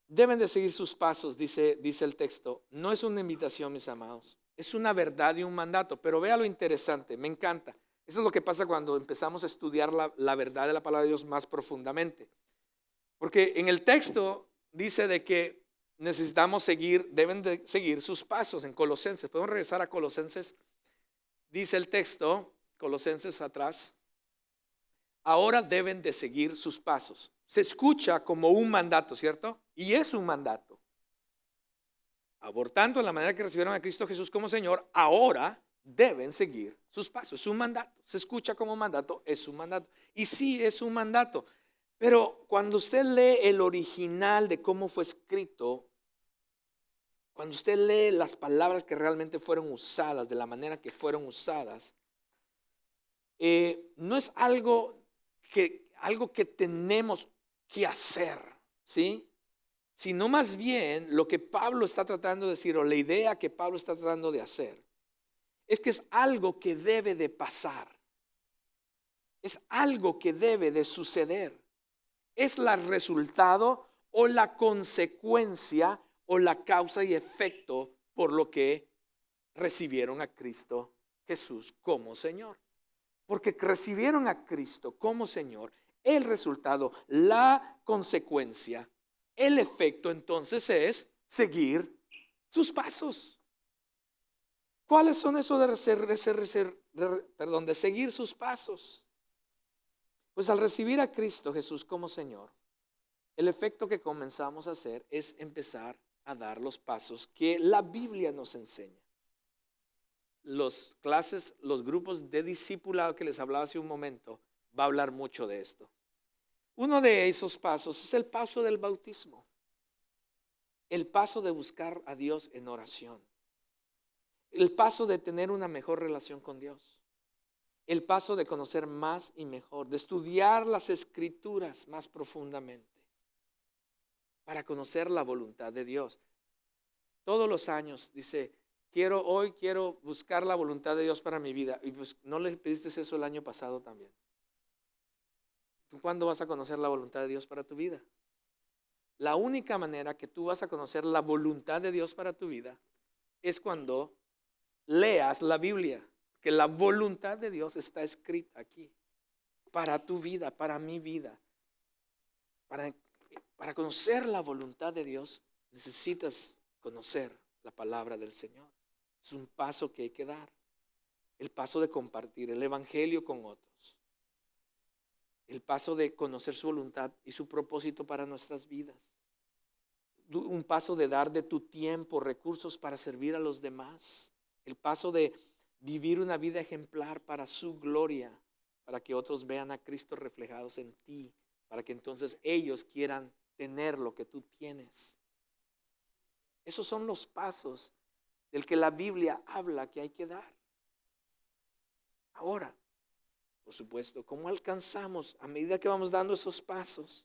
Deben de seguir sus pasos, dice el texto. No es una invitación, mis amados. Es una verdad y un mandato. Pero vea lo interesante, me encanta. Eso es lo que pasa cuando empezamos a estudiar la verdad de la palabra de Dios más profundamente. Porque en el texto dice de que deben de seguir sus pasos en Colosenses. Podemos regresar a Colosenses. Dice el texto, Colosenses atrás. Ahora deben de seguir sus pasos. Se escucha como un mandato, ¿cierto? Y es un mandato. Abortando en la manera que recibieron a Cristo Jesús como Señor, ahora deben seguir sus pasos. Es un mandato. Se escucha como un mandato, es un mandato. Y sí, es un mandato. Pero cuando usted lee el original de cómo fue escrito, cuando usted lee las palabras que realmente fueron usadas, de la manera que fueron usadas, no es algo que tenemos que hacer, ¿sí? Sino más bien lo que Pablo está tratando de decir, o la idea que Pablo está tratando de hacer, es que es algo que debe de pasar. Es algo que debe de suceder. Es el resultado o la consecuencia o la causa y efecto por lo que recibieron a Cristo Jesús como Señor. Porque recibieron a Cristo como Señor, el resultado, la consecuencia, el efecto entonces es seguir sus pasos. ¿Cuáles son esos de seguir sus pasos? Pues al recibir a Cristo Jesús como Señor, el efecto que comenzamos a hacer es empezar a dar los pasos que la Biblia nos enseña. Los grupos de discipulado que les hablaba hace un momento, va a hablar mucho de esto. Uno de esos pasos es el paso del bautismo. El paso de buscar a Dios en oración. El paso de tener una mejor relación con Dios. El paso de conocer más y mejor, de estudiar las escrituras más profundamente para conocer la voluntad de Dios. Todos los años dice, hoy quiero buscar la voluntad de Dios para mi vida. Y pues no le pediste eso el año pasado también. ¿Tú cuándo vas a conocer la voluntad de Dios para tu vida? La única manera que tú vas a conocer la voluntad de Dios para tu vida es cuando leas la Biblia. Que la voluntad de Dios está escrita aquí. Para tu vida, para mi vida. Para conocer la voluntad de Dios necesitas conocer la palabra del Señor. Es un paso que hay que dar. El paso de compartir el evangelio con otros. El paso de conocer su voluntad y su propósito para nuestras vidas. Un paso de dar de tu tiempo, recursos para servir a los demás. El paso de vivir una vida ejemplar para su gloria, para que otros vean a Cristo reflejados en ti, para que entonces ellos quieran tener lo que tú tienes. Esos son los pasos del que la Biblia habla que hay que dar. Ahora, por supuesto, ¿cómo alcanzamos a medida que vamos dando esos pasos?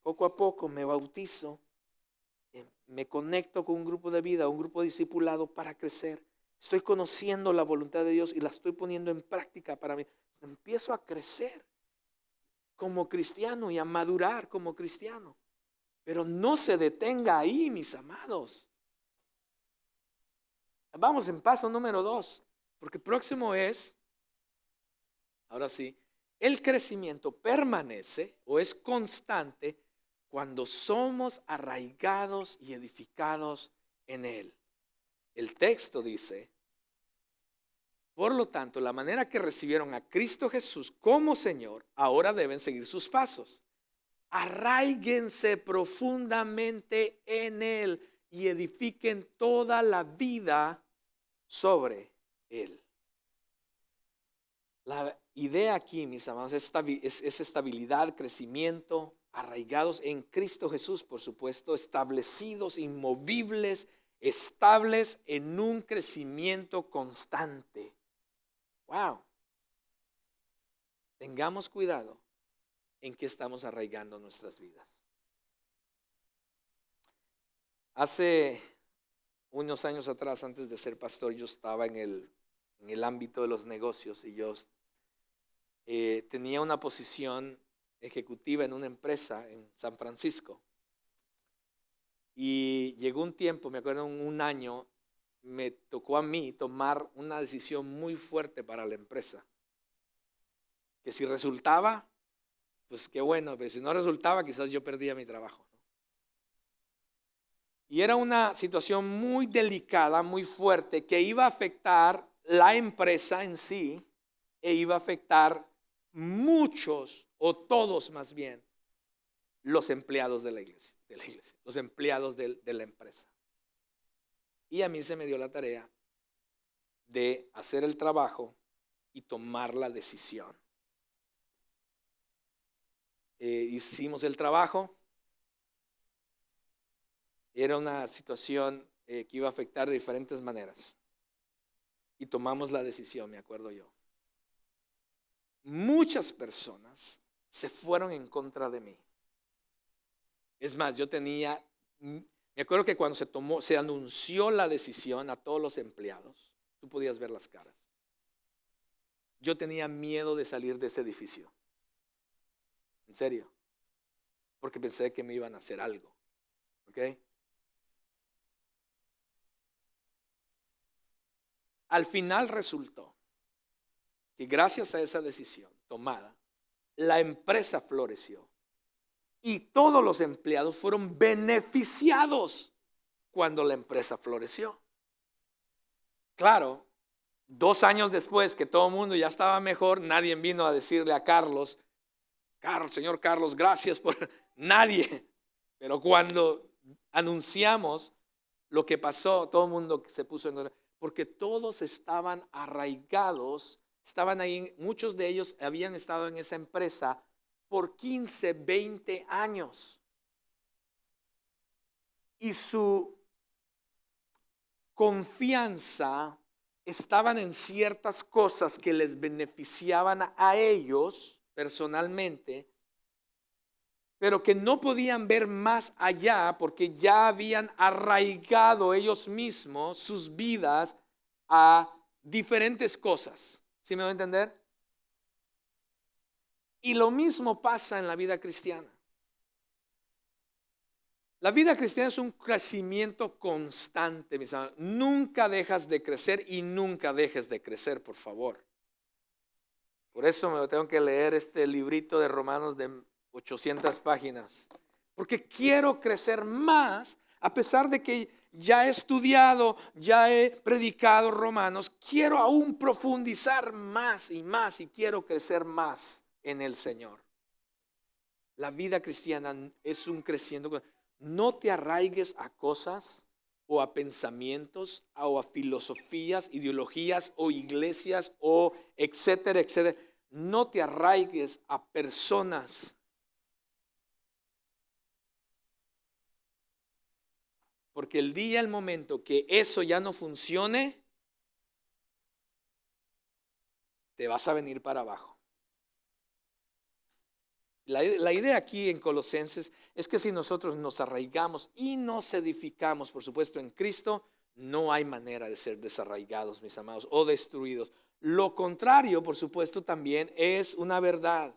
Poco a poco me bautizo, me conecto con un grupo de vida, un grupo discipulado para crecer. Estoy conociendo la voluntad de Dios y la estoy poniendo en práctica para mí. Empiezo a crecer como cristiano y a madurar como cristiano. Pero no se detenga ahí, mis amados. Vamos en paso número 2, porque próximo es, ahora sí, el crecimiento permanece o es constante cuando somos arraigados y edificados en Él. El texto dice, por lo tanto, la manera que recibieron a Cristo Jesús como Señor, ahora deben seguir sus pasos. Arraíguense profundamente en Él y edifiquen toda la vida sobre Él. La idea aquí, mis amados, es estabilidad, crecimiento, arraigados en Cristo Jesús, por supuesto, establecidos, inmovibles, estables en un crecimiento constante. Wow. Tengamos cuidado en qué estamos arraigando nuestras vidas. Hace unos años atrás, antes de ser pastor, yo estaba en el ámbito de los negocios y yo tenía una posición ejecutiva en una empresa en San Francisco. Y llegó un tiempo, me acuerdo, un año, me tocó a mí tomar una decisión muy fuerte para la empresa. Que si resultaba, pues qué bueno, pero si no resultaba, quizás yo perdía mi trabajo. Y era una situación muy delicada, muy fuerte, que iba a afectar la empresa en sí e iba a afectar muchos, o todos más bien, los empleados de la iglesia, los empleados de la empresa. Y a mí se me dio la tarea de hacer el trabajo y tomar la decisión. Hicimos el trabajo. Era una situación que iba a afectar de diferentes maneras. Y tomamos la decisión, me acuerdo yo. Muchas personas se fueron en contra de mí. Es más, me acuerdo que cuando se anunció la decisión a todos los empleados, Tú podías ver las caras. Yo tenía miedo de salir de ese edificio. En serio. Porque pensé que me iban a hacer algo. ¿Ok? Al final resultó que gracias a esa decisión tomada, la empresa floreció y todos los empleados fueron beneficiados cuando la empresa floreció. Claro, 2 años después que todo el mundo ya estaba mejor, nadie vino a decirle a Carlos, señor Carlos, gracias por nadie. Pero cuando anunciamos lo que pasó, todo el mundo se puso en... Porque todos estaban arraigados, estaban ahí, muchos de ellos habían estado en esa empresa por 15, 20 años. Y su confianza estaban en ciertas cosas que les beneficiaban a ellos personalmente, pero que no podían ver más allá porque ya habían arraigado ellos mismos sus vidas a diferentes cosas. ¿Sí me va a entender? Y lo mismo pasa en la vida cristiana. La vida cristiana es un crecimiento constante, mis amados. Nunca dejas de crecer y nunca dejes de crecer, por favor. Por eso me tengo que leer este librito de Romanos de 800 páginas. Porque quiero crecer más, a pesar de que ya he estudiado, ya he predicado Romanos, quiero aún profundizar más y más y quiero crecer más en el Señor. La vida cristiana es un creciendo. No te arraigues a cosas o a pensamientos o a filosofías, ideologías o iglesias o etcétera, etcétera. No te arraigues a personas. Porque el día, el momento que eso ya no funcione, te vas a venir para abajo. La idea aquí en Colosenses es que si nosotros nos arraigamos y nos edificamos, por supuesto, en Cristo, no hay manera de ser desarraigados, mis amados, o destruidos. Lo contrario, por supuesto, también es una verdad.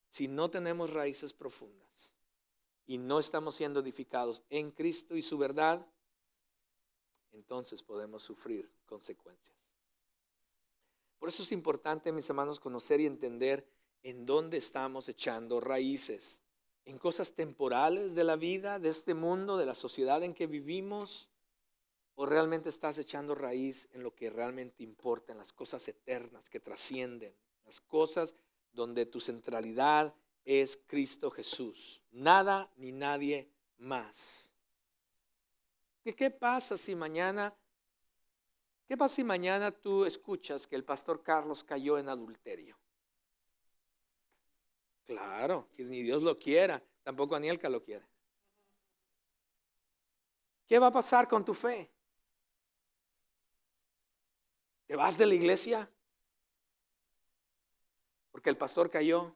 Si no tenemos raíces profundas y no estamos siendo edificados en Cristo y su verdad, entonces podemos sufrir consecuencias. Por eso es importante, mis hermanos, conocer y entender en dónde estamos echando raíces. En cosas temporales de la vida, de este mundo, de la sociedad en que vivimos, o realmente estás echando raíz en lo que realmente importa, en las cosas eternas que trascienden, las cosas donde tu centralidad es Cristo Jesús, nada ni nadie más. ¿Qué pasa si mañana tú escuchas que el pastor Carlos cayó en adulterio? Claro, que ni Dios lo quiera, tampoco Anielka lo quiere. ¿Qué va a pasar con tu fe? ¿Te vas de la iglesia? Porque el pastor cayó.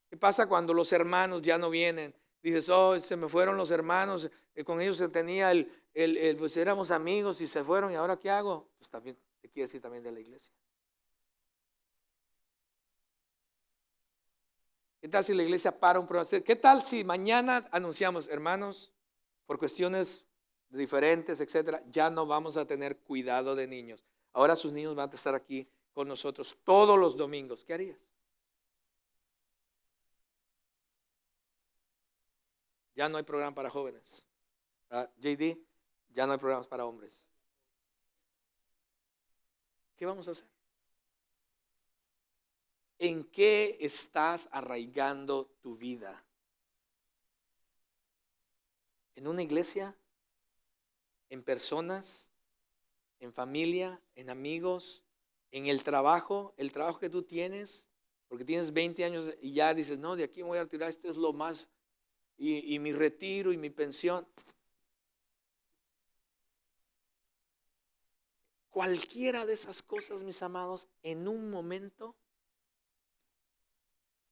¿Qué pasa cuando los hermanos ya no vienen? Dices, oh, se me fueron los hermanos, con ellos se tenía pues éramos amigos y se fueron, ¿y ahora qué hago? Pues también te quieres ir también de la iglesia. ¿Qué tal si la iglesia para un programa? ¿Qué tal si mañana anunciamos, hermanos, por cuestiones diferentes, etcétera, ya no vamos a tener cuidado de niños? Ahora sus niños van a estar aquí con nosotros todos los domingos. ¿Qué harías? Ya no hay programa para jóvenes. JD, ya no hay programas para hombres. ¿Qué vamos a hacer? ¿En qué estás arraigando tu vida? ¿En una iglesia? ¿En personas? ¿En familia? ¿En amigos? ¿En el trabajo? ¿El trabajo que tú tienes? Porque tienes 20 años y ya dices, no, de aquí me voy a retirar, esto es lo más, y mi retiro y mi pensión. Cualquiera de esas cosas, mis amados, en un momento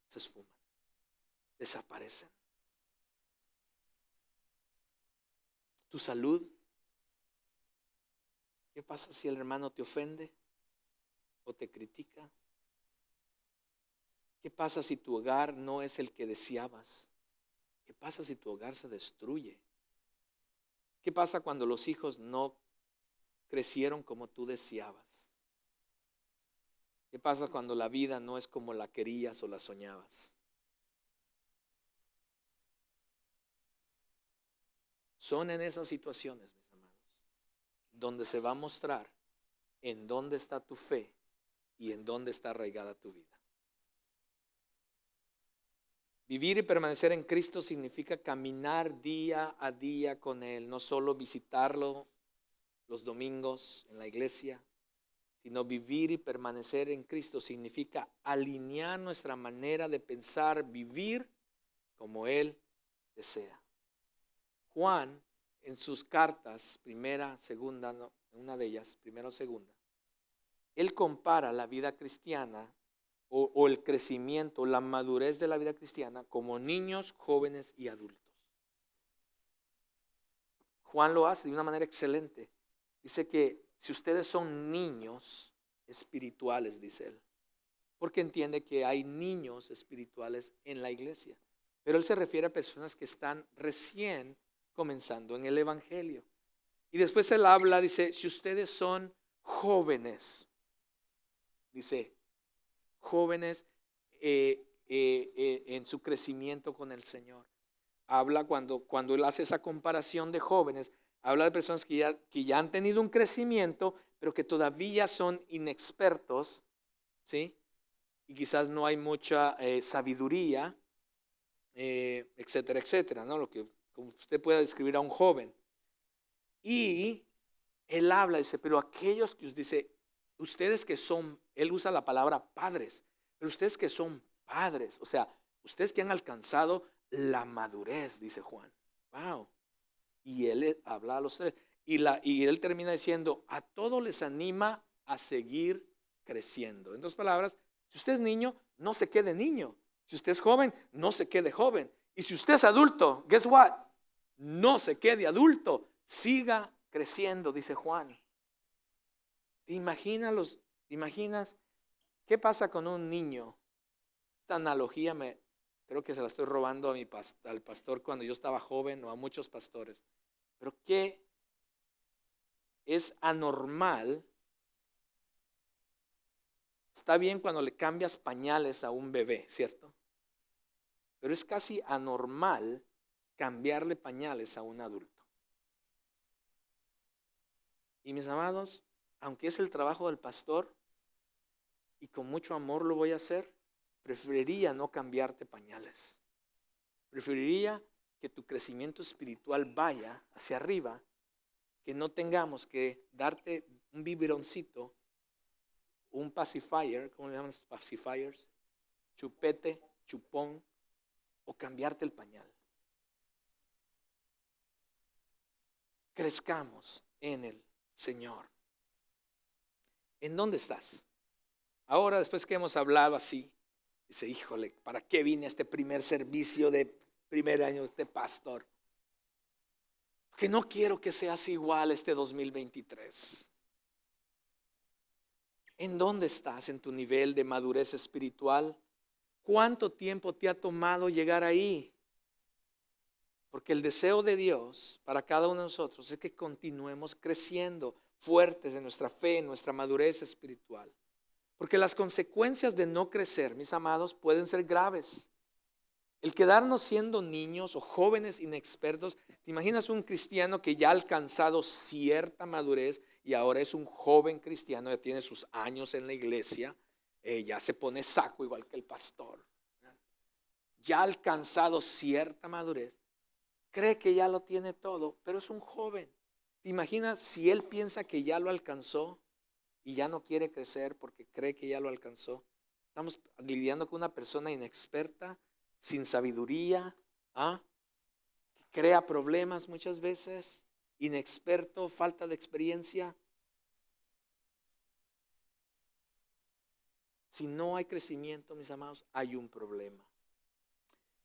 se esfuman, desaparecen. Tu salud, ¿Qué pasa si el hermano te ofende o te critica? ¿Qué pasa si tu hogar no es el que deseabas? ¿Qué pasa si tu hogar se destruye? ¿Qué pasa cuando los hijos no crecieron como tú deseabas? ¿Qué pasa cuando la vida no es como la querías o la soñabas? Son en esas situaciones, mis amados, donde se va a mostrar en dónde está tu fe y en dónde está arraigada tu vida. Vivir y permanecer en Cristo significa caminar día a día con Él, no solo visitarlo los domingos en la iglesia, sino vivir y permanecer en Cristo significa alinear nuestra manera de pensar, vivir como Él desea. Juan, en sus cartas, primera, segunda, no, una de ellas, primera o segunda, él compara la vida cristiana o el crecimiento, la madurez de la vida cristiana como niños, jóvenes y adultos. Juan lo hace de una manera excelente. Dice que si ustedes son niños espirituales, dice él, porque entiende que hay niños espirituales en la iglesia, pero él se refiere a personas que están recién comenzando en el evangelio. Y después él habla, dice, si ustedes son jóvenes, dice, jóvenes en su crecimiento con el Señor. Habla cuando él hace esa comparación de jóvenes, habla de personas que ya han tenido un crecimiento, pero que todavía son inexpertos, ¿sí? Y quizás no hay mucha sabiduría, etcétera, etcétera, ¿no? Lo que como usted pueda describir a un joven. Y él habla, dice, pero aquellos que dice, ustedes que son, él usa la palabra padres, pero ustedes que son padres, o sea, ustedes que han alcanzado la madurez, dice Juan. Wow. Y él habla a los tres. Y él termina diciendo, a todos les anima a seguir creciendo. En otras palabras, si usted es niño, no se quede niño. Si usted es joven, no se quede joven. Y si usted es adulto, guess what? No se quede adulto. Siga creciendo, dice Juan. ¿Te imaginas qué pasa con un niño? Esta analogía creo que se la estoy robando al pastor cuando yo estaba joven o a muchos pastores. Pero ¿qué es anormal? Está bien cuando le cambias pañales a un bebé, ¿cierto? Pero es casi anormal cambiarle pañales a un adulto. Y mis amados, aunque es el trabajo del pastor y con mucho amor lo voy a hacer, preferiría no cambiarte pañales. Preferiría que tu crecimiento espiritual vaya hacia arriba, que no tengamos que darte un biberoncito, un pacifier, ¿cómo le llaman los pacifiers? Chupete, chupón, o cambiarte el pañal. Crezcamos en el Señor. ¿En dónde estás? Ahora, después que hemos hablado así, dice, híjole, ¿para qué vine a este primer servicio de primer año de este pastor? Porque no quiero que seas igual este 2023. ¿En dónde estás en tu nivel de madurez espiritual? ¿Cuánto tiempo te ha tomado llegar ahí? Porque el deseo de Dios para cada uno de nosotros es que continuemos creciendo fuertes en nuestra fe, en nuestra madurez espiritual. Porque las consecuencias de no crecer, mis amados, pueden ser graves. El quedarnos siendo niños o jóvenes inexpertos. ¿Te imaginas un cristiano que ya ha alcanzado cierta madurez y ahora es un joven cristiano, ya tiene sus años en la iglesia, ya se pone saco igual que el pastor? Ya ha alcanzado cierta madurez, cree que ya lo tiene todo, pero es un joven. ¿Te imaginas si él piensa que ya lo alcanzó y ya no quiere crecer porque cree que ya lo alcanzó? Estamos lidiando con una persona inexperta, sin sabiduría, que crea problemas muchas veces, inexperto, falta de experiencia. Si no hay crecimiento, mis amados, hay un problema.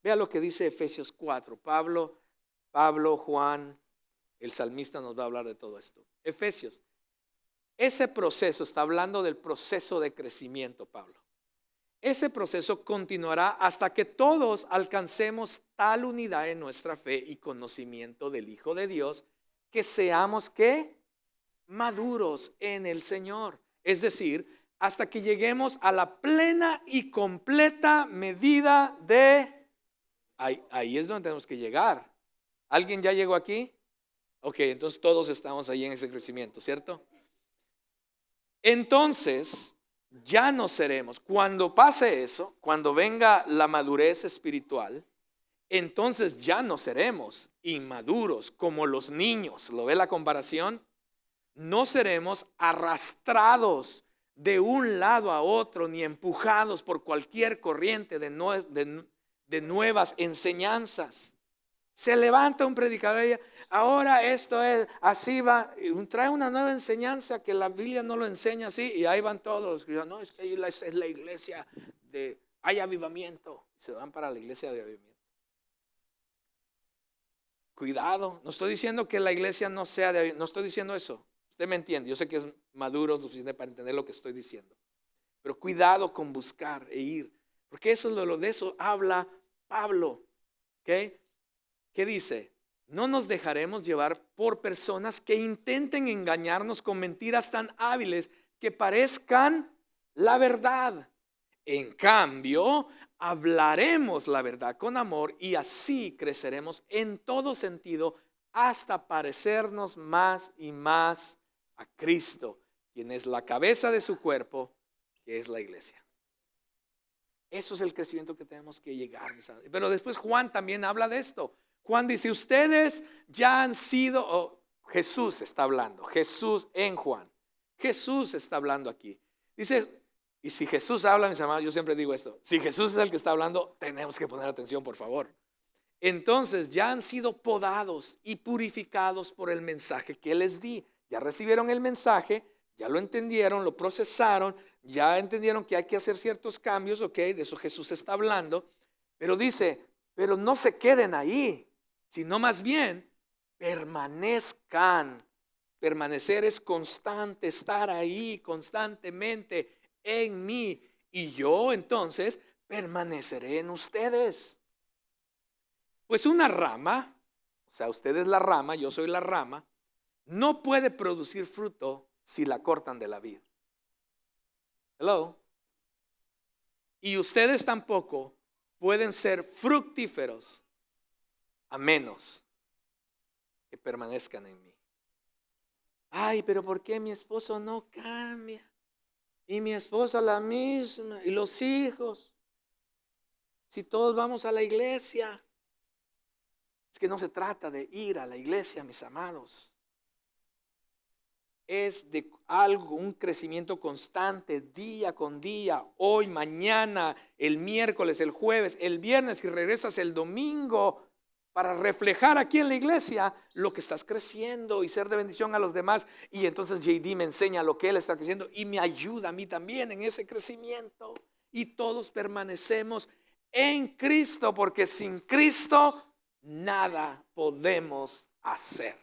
Vea lo que dice Efesios 4. Pablo, Juan, el salmista nos va a hablar de todo esto. Efesios. ese proceso, está hablando del proceso de crecimiento, Pablo. Ese proceso continuará hasta que todos alcancemos tal unidad en nuestra fe y conocimiento del Hijo de Dios, que seamos ¿qué? Maduros en el Señor. Es decir, hasta que lleguemos a la plena y completa medida de... Ahí es donde tenemos que llegar. ¿Alguien ya llegó aquí? Ok, entonces todos estamos ahí en ese crecimiento, ¿cierto? Entonces, ya no seremos. Cuando pase eso, cuando venga la madurez espiritual, entonces ya no seremos inmaduros como los niños. ¿Lo ve la comparación? No seremos arrastrados de un lado a otro, ni empujados por cualquier corriente de nuevas enseñanzas. Se levanta un predicador y dice, ahora esto es, así va, trae una nueva enseñanza que la Biblia no lo enseña así, y ahí van todos los que dicen, no, es que ahí es la iglesia de, hay avivamiento, se van para la iglesia de avivamiento. Cuidado, no estoy diciendo que la iglesia no sea de avivamiento, no estoy diciendo eso, usted me entiende, yo sé que es maduro lo suficiente para entender lo que estoy diciendo, pero cuidado con buscar e ir, porque eso es de eso habla Pablo, ¿ok? ¿Qué dice? No nos dejaremos llevar por personas que intenten engañarnos con mentiras tan hábiles que parezcan la verdad. En cambio, hablaremos la verdad con amor y así creceremos en todo sentido hasta parecernos más y más a Cristo, quien es la cabeza de su cuerpo, que es la iglesia. Eso es el crecimiento que tenemos que llegar. Pero después Juan también habla de esto. Juan dice, ustedes ya han sido, Jesús está hablando, Jesús en Juan. Jesús está hablando aquí. Dice, y si Jesús habla, mis amados, yo siempre digo esto, si Jesús es el que está hablando, tenemos que poner atención, por favor. Entonces ya han sido podados y purificados por el mensaje que les di. Ya recibieron el mensaje, ya lo entendieron, lo procesaron, ya entendieron que hay que hacer ciertos cambios, ok, de eso Jesús está hablando. Pero dice, pero no se queden ahí, sino más bien permanezcan. Permanecer es constante, estar ahí constantemente en mí, y yo entonces permaneceré en ustedes. Pues una rama, o sea, usted es la rama, yo soy la rama, no puede producir fruto si la cortan de la vid. Hello. Y ustedes tampoco pueden ser fructíferos a menos que permanezcan en mí. Ay, pero ¿por qué mi esposo no cambia? Y mi esposa la misma, y los hijos. Si todos vamos a la iglesia. Es que no se trata de ir a la iglesia, mis amados. Es de algo, un crecimiento constante, día con día, hoy, mañana, el miércoles, el jueves, el viernes, y regresas el domingo para reflejar aquí en la iglesia lo que estás creciendo y ser de bendición a los demás. Y entonces JD me enseña lo que él está creciendo y me ayuda a mí también en ese crecimiento. Y todos permanecemos en Cristo, porque sin Cristo nada podemos hacer.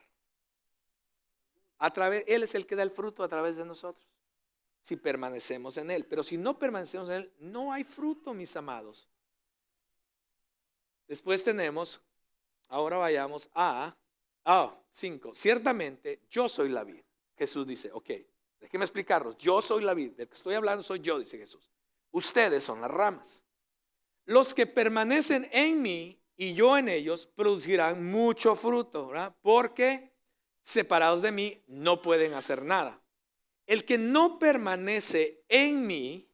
Él es el que da el fruto a través de nosotros, si permanecemos en Él. Pero si no permanecemos en Él, no hay fruto, mis amados. Después tenemos, ahora vayamos a 5. Ciertamente yo soy la vid. Jesús dice, ok, déjenme explicarlos. Yo soy la vid, del que estoy hablando soy yo, dice Jesús. Ustedes son las ramas. Los que permanecen en mí y yo en ellos producirán mucho fruto, ¿verdad? Porque separados de mí no pueden hacer nada. El que no permanece en mí,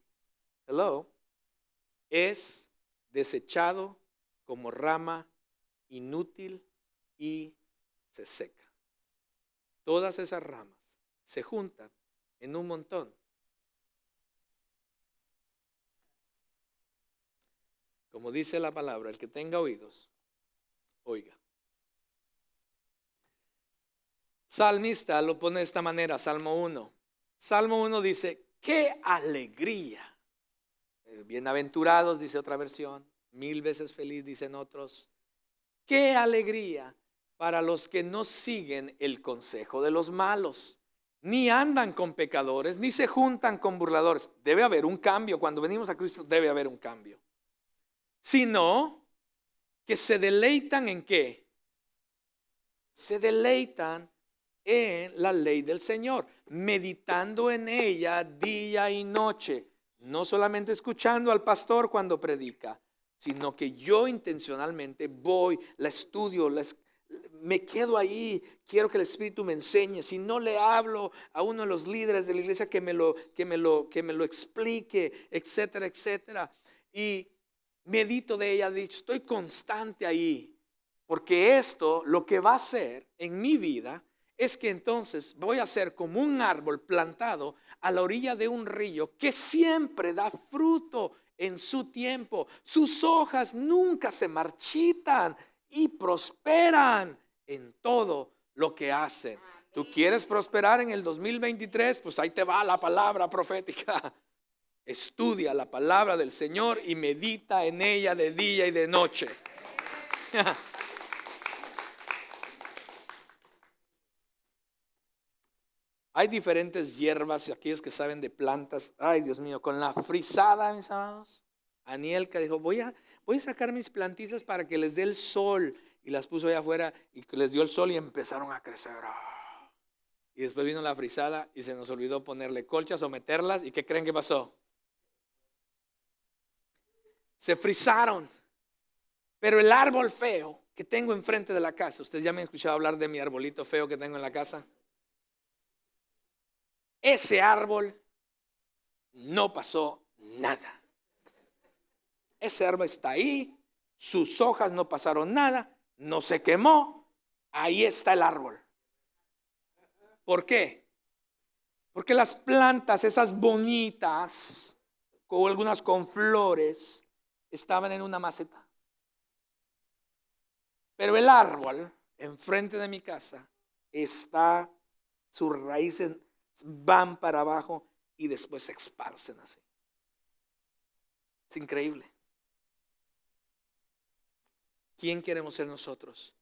es desechado como rama inútil y se seca. Todas esas ramas se juntan en un montón. Como dice la palabra, el que tenga oídos, oiga. Salmista lo pone de esta manera, Salmo 1. Salmo 1 dice, ¡qué alegría! Bienaventurados, dice otra versión, 1000 veces feliz, dicen otros. ¡Qué alegría para los que no siguen el consejo de los malos, ni andan con pecadores, ni se juntan con burladores. Debe haber un cambio. Cuando venimos a Cristo debe haber un cambio. Sino que se deleitan ¿en qué? Se deleitan en la ley del Señor, meditando en ella día y noche. No solamente escuchando al pastor cuando predica, sino que yo intencionalmente voy, la estudio, me quedo ahí, quiero que el Espíritu me enseñe. Si no le hablo a uno de los líderes de la iglesia que me lo explique, etcétera, etcétera. Y medito de ella, dicho, estoy constante ahí, porque esto lo que va a hacer en mi vida es que entonces voy a ser como un árbol plantado a la orilla de un río que siempre da fruto en su tiempo. Sus hojas nunca se marchitan y prosperan en todo lo que hacen. ¿Tú quieres prosperar en el 2023? Pues ahí te va la palabra profética. Estudia la palabra del Señor y medita en ella de día y de noche. Hay diferentes hierbas, aquellos que saben de plantas. Ay, Dios mío, con la frisada, mis amados. Anielka dijo, voy a sacar mis plantitas para que les dé el sol. Y las puso allá afuera y les dio el sol y empezaron a crecer. Y después vino la frisada y se nos olvidó ponerle colchas o meterlas. ¿Y qué creen que pasó? Se frisaron. Pero el árbol feo que tengo enfrente de la casa, ustedes ya me han escuchado hablar de mi arbolito feo que tengo en la casa. Ese árbol no pasó nada. Ese árbol está ahí, sus hojas no pasaron nada, no se quemó, ahí está el árbol. ¿Por qué? Porque las plantas, esas bonitas, con algunas con flores, estaban en una maceta. Pero el árbol enfrente de mi casa está, sus raíces van para abajo y después se esparcen así. Es increíble. ¿Quién queremos ser nosotros?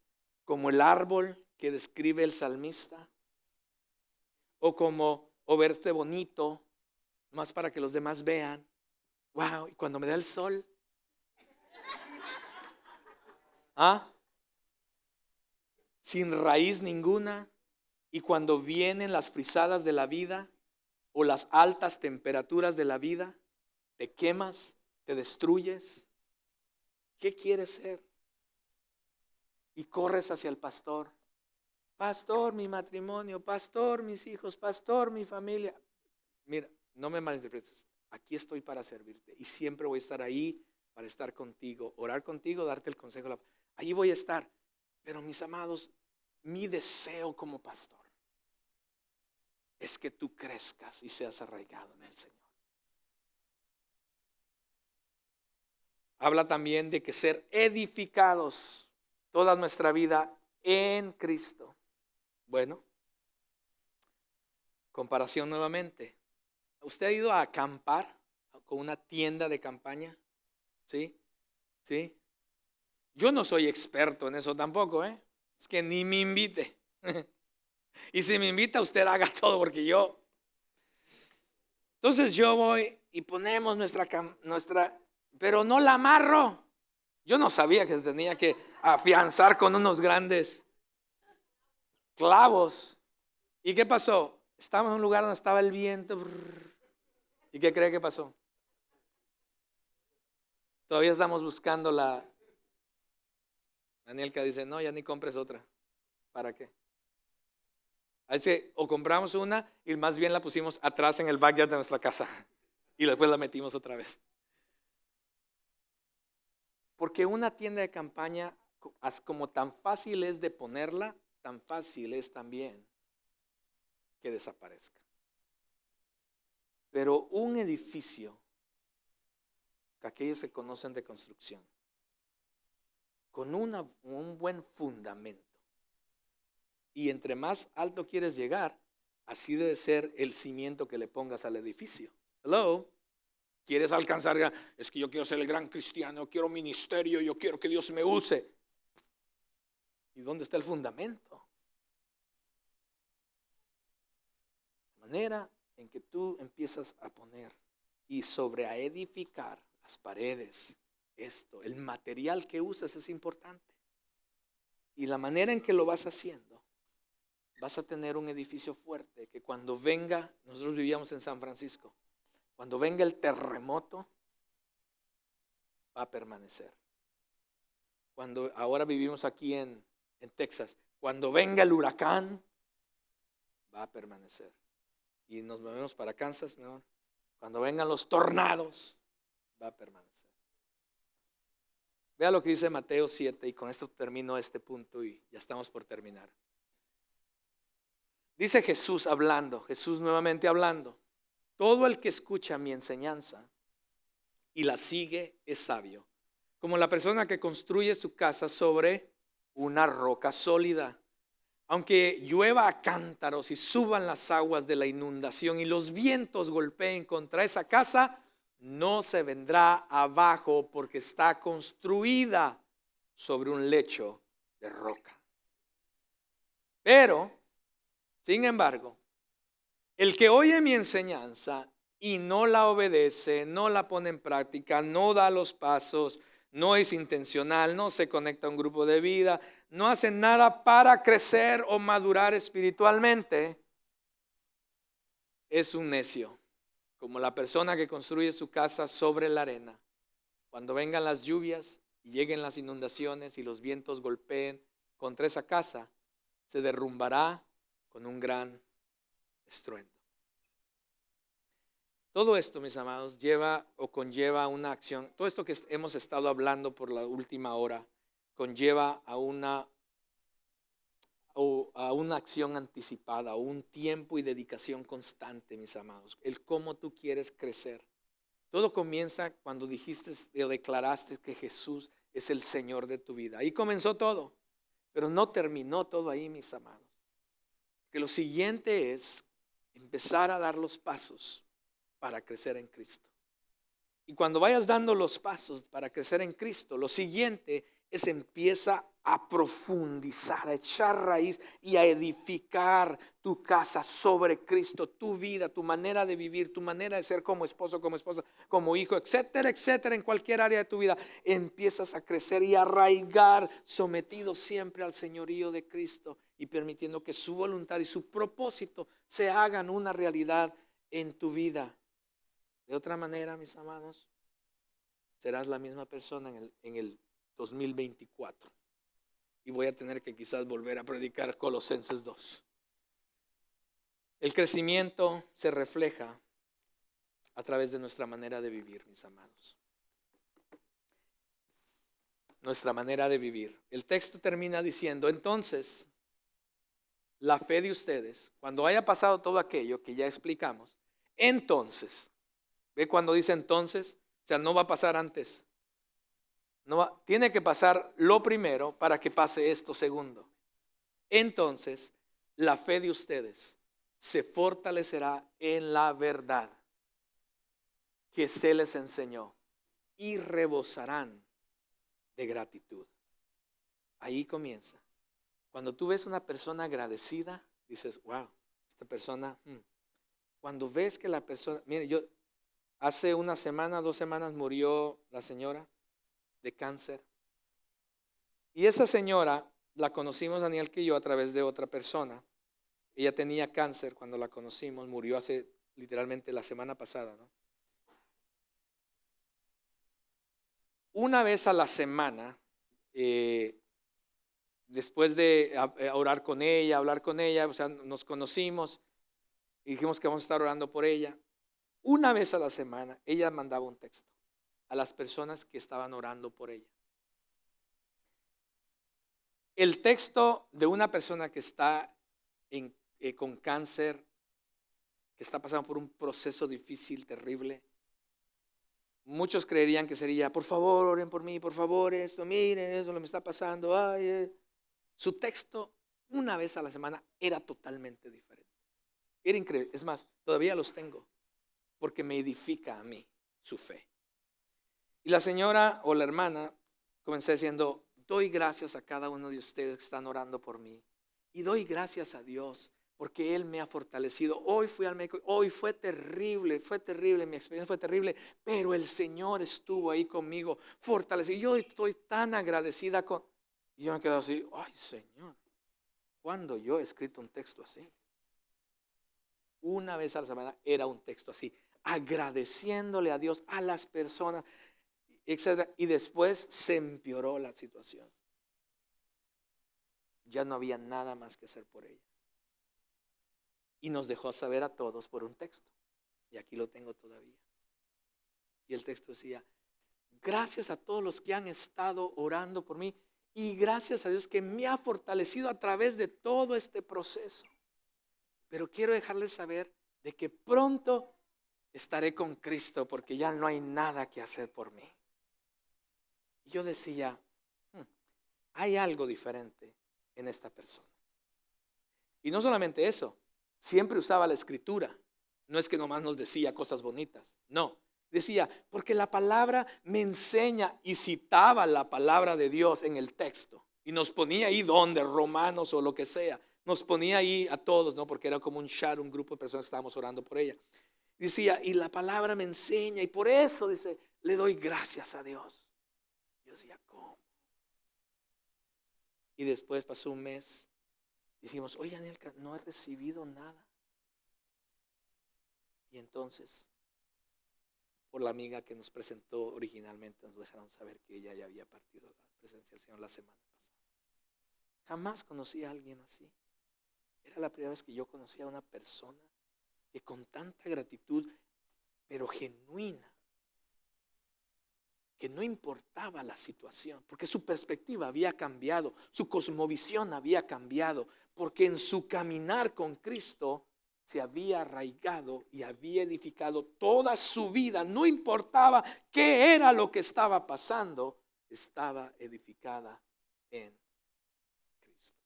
¿Como el árbol que describe el salmista? ¿O verte bonito, más para que los demás vean? Wow, y cuando me da el sol, sin raíz ninguna, y cuando vienen las frisadas de la vida o las altas temperaturas de la vida, te quemas, te destruyes. ¿Qué quieres ser? Y corres hacia el pastor. Pastor, mi matrimonio, pastor, mis hijos, pastor, mi familia. Mira, no me malinterpretes. Aquí estoy para servirte y siempre voy a estar ahí para estar contigo, orar contigo, darte el consejo. Ahí voy a estar. Pero mis amados, mi deseo como pastor es que tú crezcas y seas arraigado en el Señor. Habla también de que ser edificados toda nuestra vida en Cristo. Bueno, comparación nuevamente. ¿Usted ha ido a acampar con una tienda de campaña? ¿Sí? ¿Sí? Yo no soy experto en eso tampoco, ¿eh? Es que ni me invite. Y si me invita, usted haga todo porque yo. Entonces yo voy y ponemos nuestra, pero no la amarro. Yo no sabía que se tenía que afianzar con unos grandes clavos. ¿Y qué pasó? Estábamos en un lugar donde estaba el viento. ¿Y qué cree que pasó? Todavía estamos buscando la. Anielka dice, no, ya ni compres otra. ¿Para qué? Así, o compramos una y más bien la pusimos atrás en el backyard de nuestra casa. Y después la metimos otra vez. Porque una tienda de campaña, como tan fácil es de ponerla, tan fácil es también que desaparezca. Pero un edificio, que aquellos se conocen de construcción, con un buen fundamento, y entre más alto quieres llegar, así debe ser el cimiento que le pongas al edificio. Hello. ¿Quieres alcanzar? Es que yo quiero ser el gran cristiano, yo quiero ministerio, yo quiero que Dios me use. ¿Y dónde está el fundamento? manera en que tú empiezas a poner y sobre a edificar las paredes, el material que usas es importante. Y la manera en que lo vas haciendo, vas a tener un edificio fuerte que cuando venga, nosotros vivíamos en San Francisco, cuando venga el terremoto, va a permanecer. Cuando ahora vivimos aquí en Texas, cuando venga el huracán, va a permanecer. Y nos movemos para Kansas, mi amor. Cuando vengan los tornados, va a permanecer. Vea lo que dice Mateo 7 y con esto termino este punto y ya estamos por terminar. Dice Jesús hablando, Jesús nuevamente hablando. Todo el que escucha mi enseñanza y la sigue es sabio, como la persona que construye su casa sobre una roca sólida. Aunque llueva a cántaros y suban las aguas de la inundación y los vientos golpeen contra esa casa, no se vendrá abajo porque está construida sobre un lecho de roca. Pero, sin embargo, el que oye mi enseñanza y no la obedece, no la pone en práctica, no da los pasos, no es intencional, no se conecta a un grupo de vida, no hace nada para crecer o madurar espiritualmente, es un necio, como la persona que construye su casa sobre la arena. Cuando vengan las lluvias y lleguen las inundaciones y los vientos golpeen contra esa casa, se derrumbará con un gran estruendo. Todo esto, mis amados, lleva o conlleva una acción. Todo esto que hemos estado hablando por la última hora conlleva a una acción anticipada, a un tiempo y dedicación constante, mis amados. El cómo tú quieres crecer. Todo comienza cuando dijiste o declaraste que Jesús es el Señor de tu vida. Ahí comenzó todo, pero no terminó todo ahí, mis amados. Que lo siguiente es empezar a dar los pasos para crecer en Cristo. Y cuando vayas dando los pasos para crecer en Cristo, lo siguiente es empieza a profundizar, a echar raíz y a edificar tu casa sobre Cristo, tu vida, tu manera de vivir, tu manera de ser como esposo, como esposa, como hijo, etcétera, etcétera, en cualquier área de tu vida. Empiezas a crecer y a arraigar, sometido siempre al señorío de Cristo y permitiendo que su voluntad y su propósito se hagan una realidad en tu vida. De otra manera, mis amados, serás la misma persona en el 2024. Y voy a tener que quizás volver a predicar Colosenses 2. El crecimiento se refleja a través de nuestra manera de vivir, mis amados. Nuestra manera de vivir. El texto termina diciendo, entonces, la fe de ustedes, cuando haya pasado todo aquello que ya explicamos, entonces, ¿ve cuando dice entonces? O sea, no va a pasar antes. Tiene que pasar lo primero para que pase esto segundo. Entonces, la fe de ustedes se fortalecerá en la verdad que se les enseñó y rebosarán de gratitud. Ahí comienza. Cuando tú ves una persona agradecida, dices, wow, esta persona. Cuando ves que la persona, mire, hace una semana, 2 semanas murió la señora de cáncer. Y esa señora la conocimos Daniel que yo a través de otra persona. Ella tenía cáncer cuando la conocimos, murió hace literalmente la semana pasada, ¿no? Una vez a la semana, después de orar con ella, hablar con ella, o sea, nos conocimos y dijimos que vamos a estar orando por ella. Una vez a la semana, ella mandaba un texto a las personas que estaban orando por ella. El texto de una persona que está con cáncer, que está pasando por un proceso difícil, terrible. Muchos creerían que sería, por favor, oren por mí, por favor, esto, miren, eso me está pasando. Ay. Su texto, una vez a la semana, era totalmente diferente. Era increíble. Es más, todavía los tengo, porque me edifica a mí su fe. Y la señora o la hermana comencé diciendo, doy gracias a cada uno de ustedes que están orando por mí. Y doy gracias a Dios porque Él me ha fortalecido. Hoy fui al médico, hoy fue terrible, mi experiencia fue terrible, pero el Señor estuvo ahí conmigo, fortalecido. Yo estoy tan agradecida con... Y yo me quedo así, ay Señor, ¿cuándo yo he escrito un texto así? Una vez a la semana era un texto así, agradeciéndole a Dios, a las personas, etc. Y después se empeoró la situación. Ya no había nada más que hacer por ella. Y nos dejó saber a todos por un texto. Y aquí lo tengo todavía. Y el texto decía, gracias a todos los que han estado orando por mí y gracias a Dios que me ha fortalecido a través de todo este proceso. Pero quiero dejarles saber de que pronto estaré con Cristo porque ya no hay nada que hacer por mí. Y yo decía, hay algo diferente en esta persona. Y no solamente eso, siempre usaba la escritura. No es que nomás nos decía cosas bonitas, no. Decía, porque la palabra me enseña, y citaba la palabra de Dios en el texto. Y nos ponía ahí donde, Romanos o lo que sea. Nos ponía ahí a todos, ¿no? Porque era como un chat, un grupo de personas que estábamos orando por ella. Decía, y la palabra me enseña, y por eso, dice, le doy gracias a Dios. Yo decía, ¿cómo? Y después pasó un mes. Dijimos, oye, Anielka, no he recibido nada. Y entonces, por la amiga que nos presentó originalmente, nos dejaron saber que ella ya había partido a la presencia del Señor la semana pasada. Jamás conocí a alguien así. Era la primera vez que yo conocía a una persona que con tanta gratitud, pero genuina, que no importaba la situación, porque su perspectiva había cambiado, su cosmovisión había cambiado, porque en su caminar con Cristo se había arraigado y había edificado toda su vida. No importaba qué era lo que estaba pasando, estaba edificada en Cristo.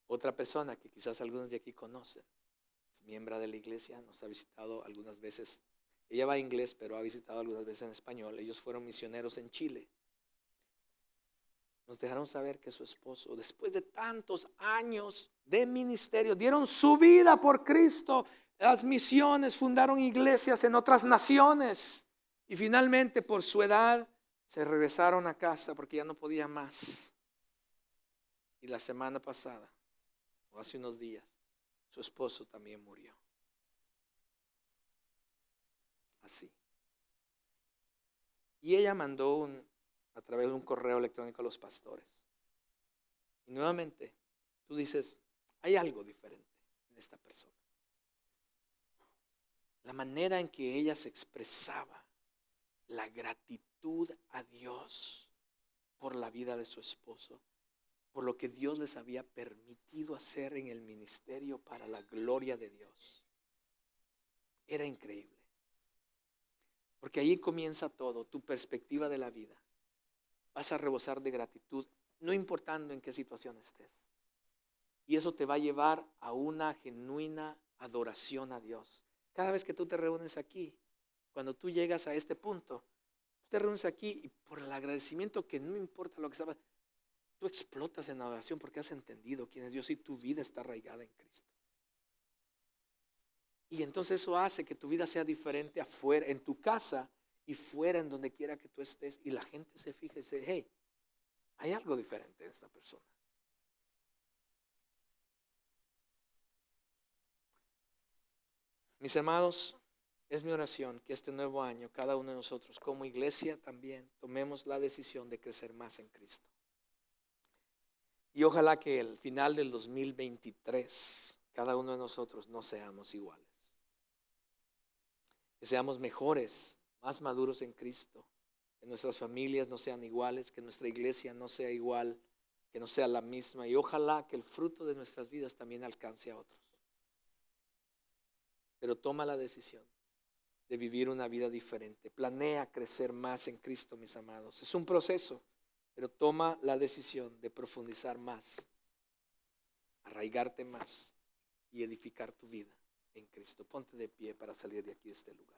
Otra persona que quizás algunos de aquí conocen, es miembro de la iglesia, nos ha visitado algunas veces. Ella va a inglés, pero ha visitado algunas veces en español. Ellos fueron misioneros en Chile. Nos dejaron saber que su esposo, después de tantos años de ministerio, dieron su vida por Cristo. Las misiones, fundaron iglesias en otras naciones. Y finalmente, por su edad, se regresaron a casa porque ya no podía más. Y la semana pasada, o hace unos días, su esposo también murió. Así. Y ella mandó a través de un correo electrónico a los pastores. Y nuevamente, tú dices, hay algo diferente en esta persona. La manera en que ella se expresaba, la gratitud a Dios por la vida de su esposo, por lo que Dios les había permitido hacer en el ministerio para la gloria de Dios. Era increíble. Porque ahí comienza todo, tu perspectiva de la vida. Vas a rebosar de gratitud, no importando en qué situación estés. Y eso te va a llevar a una genuina adoración a Dios. Cada vez que tú te reúnes aquí, cuando tú llegas a este punto, tú te reúnes aquí y por el agradecimiento que no importa lo que sabes, tú explotas en adoración porque has entendido quién es Dios y tu vida está arraigada en Cristo. Y entonces eso hace que tu vida sea diferente afuera, en tu casa y fuera, en donde quiera que tú estés. Y la gente se fija y dice, hey, hay algo diferente en esta persona. Mis amados, es mi oración que este nuevo año, cada uno de nosotros como iglesia también tomemos la decisión de crecer más en Cristo. Y ojalá que el final del 2023, cada uno de nosotros no seamos iguales. Que seamos mejores, más maduros en Cristo. Que nuestras familias no sean iguales, que nuestra iglesia no sea igual, que no sea la misma. Y ojalá que el fruto de nuestras vidas también alcance a otros. Pero toma la decisión de vivir una vida diferente. Planea crecer más en Cristo, mis amados. Es un proceso, pero toma la decisión de profundizar más, arraigarte más y edificar tu vida en Cristo. Ponte de pie para salir de aquí, de este lugar.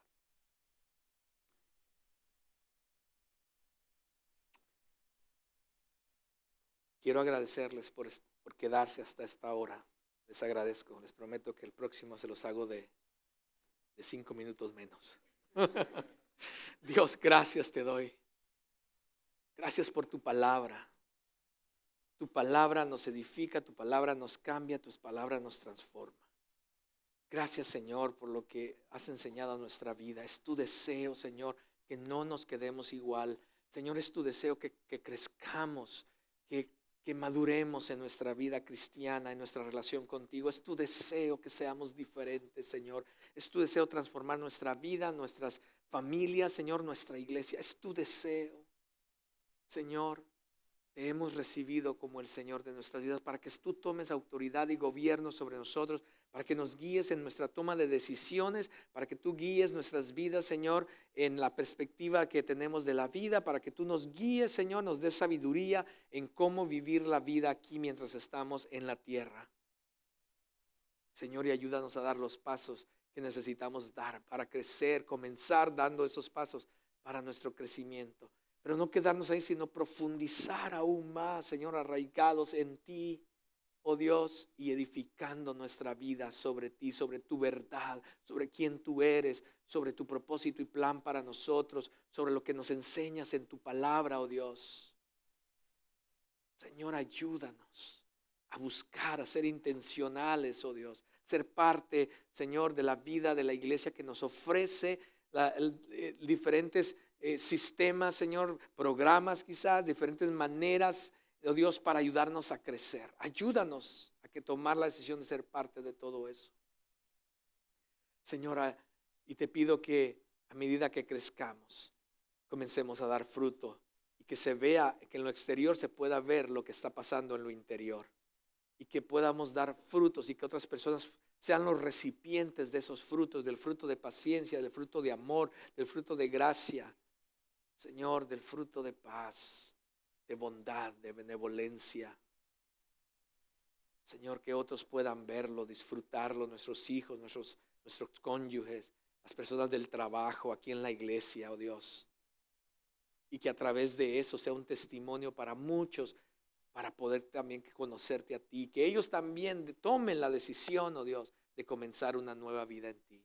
quiero agradecerles por quedarse hasta esta hora. Les agradezco. Les prometo que el próximo se los hago de 5 minutos menos. Dios, gracias te doy. Gracias por tu palabra. Tu palabra nos edifica, tu palabra nos cambia, tu palabra nos transforma. Gracias, Señor, por lo que has enseñado a nuestra vida. Es tu deseo, Señor, que no nos quedemos igual. Señor, es tu deseo que crezcamos, que maduremos en nuestra vida cristiana, en nuestra relación contigo. Es tu deseo que seamos diferentes, Señor. Es tu deseo transformar nuestra vida, nuestras familias, Señor, nuestra iglesia. Es tu deseo, Señor. Te hemos recibido como el Señor de nuestras vidas para que tú tomes autoridad y gobierno sobre nosotros, para que nos guíes en nuestra toma de decisiones, para que tú guíes nuestras vidas, Señor, en la perspectiva que tenemos de la vida, para que tú nos guíes, Señor, nos des sabiduría en cómo vivir la vida aquí mientras estamos en la tierra. Señor, y ayúdanos a dar los pasos que necesitamos dar para crecer, comenzar dando esos pasos para nuestro crecimiento. Pero no quedarnos ahí, sino profundizar aún más, Señor, arraigados en ti, oh Dios, y edificando nuestra vida sobre ti, sobre tu verdad, sobre quién tú eres, sobre tu propósito y plan para nosotros, sobre lo que nos enseñas en tu palabra, oh Dios. Señor, ayúdanos a buscar, a ser intencionales, oh Dios, ser parte, Señor, de la vida de la iglesia que nos ofrece diferentes sistemas, Señor, programas quizás, diferentes maneras, oh Dios, para ayudarnos a crecer. Ayúdanos a que tomar la decisión de ser parte de todo eso. Señora, y te pido que a medida que crezcamos, comencemos a dar fruto y que se vea, que en lo exterior se pueda ver lo que está pasando en lo interior y que podamos dar frutos y que otras personas sean los recipientes de esos frutos, del fruto de paciencia, del fruto de amor, del fruto de gracia, Señor, del fruto de paz, de bondad, de benevolencia. Señor, que otros puedan verlo, disfrutarlo, nuestros hijos, nuestros cónyuges, las personas del trabajo, aquí en la iglesia, oh Dios. Y que a través de eso sea un testimonio para muchos, para poder también conocerte a ti. Que ellos también tomen la decisión, oh Dios, de comenzar una nueva vida en ti.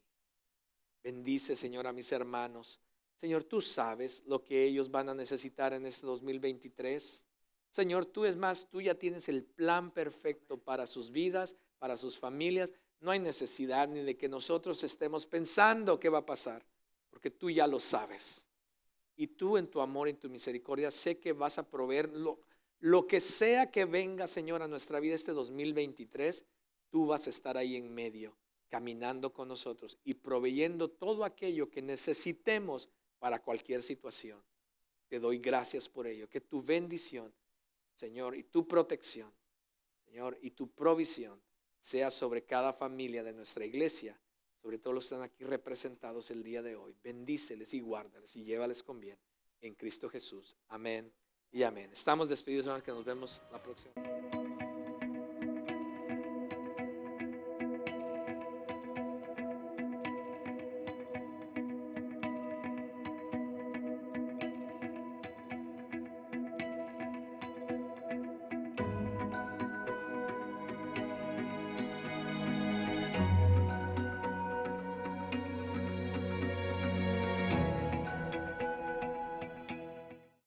Bendice, Señor, a mis hermanos. Señor, tú sabes lo que ellos van a necesitar en este 2023. Señor, tú ya tienes el plan perfecto para sus vidas, para sus familias. No hay necesidad ni de que nosotros estemos pensando qué va a pasar, porque tú ya lo sabes. Y tú en tu amor y en tu misericordia sé que vas a proveer lo que sea que venga, Señor, a nuestra vida este 2023. Tú vas a estar ahí en medio, caminando con nosotros y proveyendo todo aquello que necesitemos para cualquier situación. Te doy gracias por ello. Que tu bendición, Señor, y tu protección, Señor, y tu provisión sea sobre cada familia de nuestra iglesia, sobre todos los que están aquí representados el día de hoy. Bendíceles y guárdales y llévales con bien en Cristo Jesús. Amén y amén. Estamos despedidos, hermanos, que nos vemos la próxima.